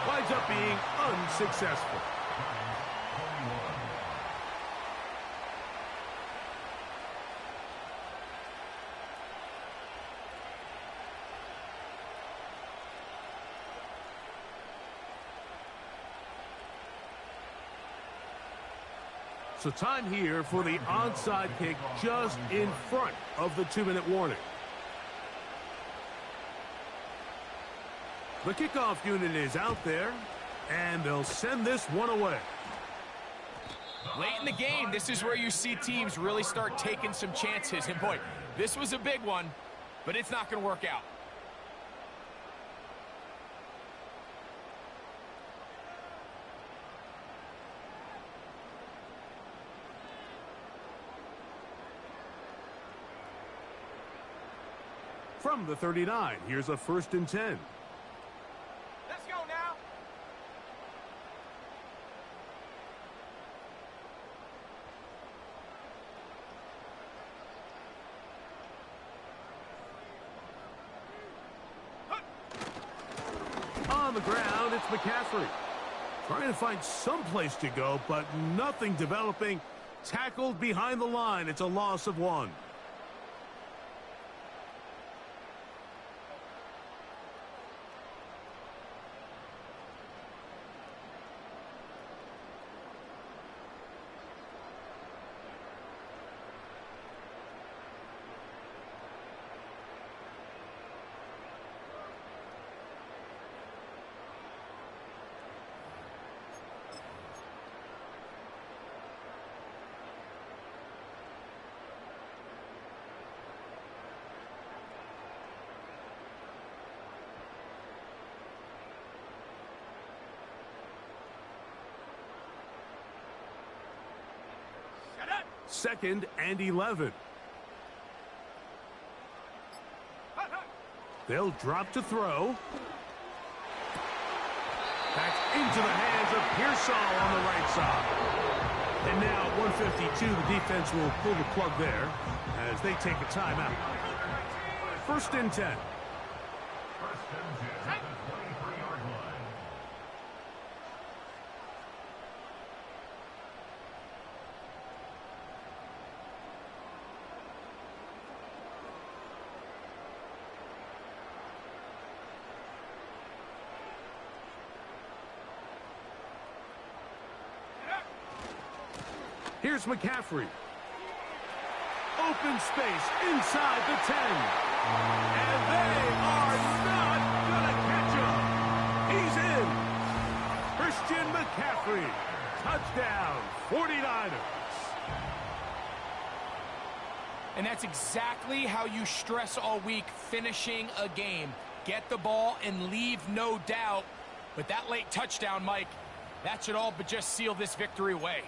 winds up being unsuccessful. So time here for the onside kick just in front of the 2-minute warning. The kickoff unit is out there, and they'll send this one away. Late in the game, this is where you see teams really start taking some chances. And boy, this was a big one, but it's not going to work out. From the 39, here's a 1st and 10. Let's go now. On the ground, it's McCaffrey. Trying to find some place to go, but nothing developing. Tackled behind the line. It's a loss of 1. Second and 11. They'll drop to throw. Back into the hands of Pearsall on the right side. And now at 152, the defense will pull the plug there as they take a timeout. 1st and 10. First and 10 at the 23-yard line. Here's McCaffrey. Open space inside the 10. And they are not going to catch him. He's in. Christian McCaffrey. Touchdown, 49ers. And that's exactly how you stress all week, finishing a game. Get the ball and leave no doubt. But that late touchdown, Mike, that should all but just seal this victory away.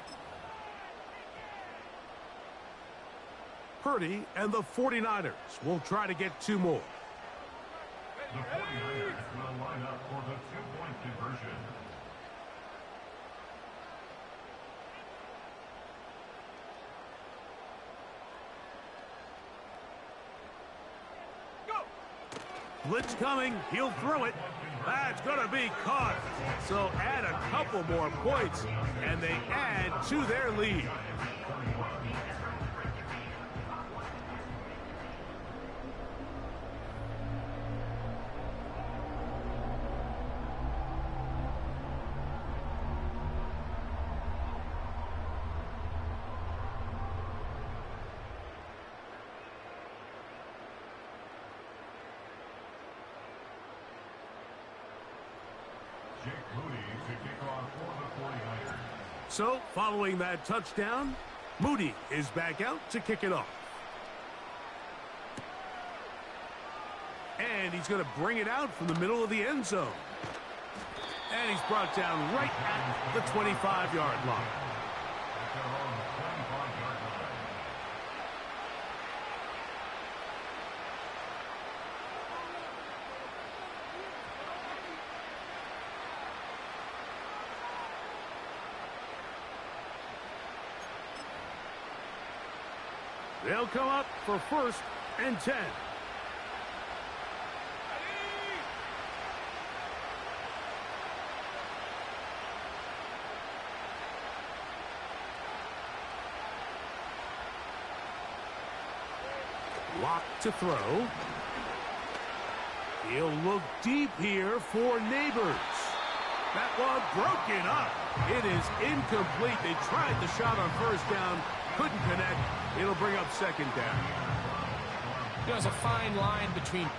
Purdy and the 49ers will try to get 2 more. The 49ers will line up for the 2-point conversion. Blitz coming. He'll throw it. That's going to be caught. So add a couple more points, and they add to their lead. So, following that touchdown, Moody is back out to kick it off. And he's going to bring it out from the middle of the end zone. And he's brought down right at the 25-yard line. They'll come up for 1st and 10. Lock to throw. He'll look deep here for Neighbors. That one broken up. It is incomplete. They tried the shot on 1st down. Couldn't connect. It'll bring up 2nd down. There's a fine line between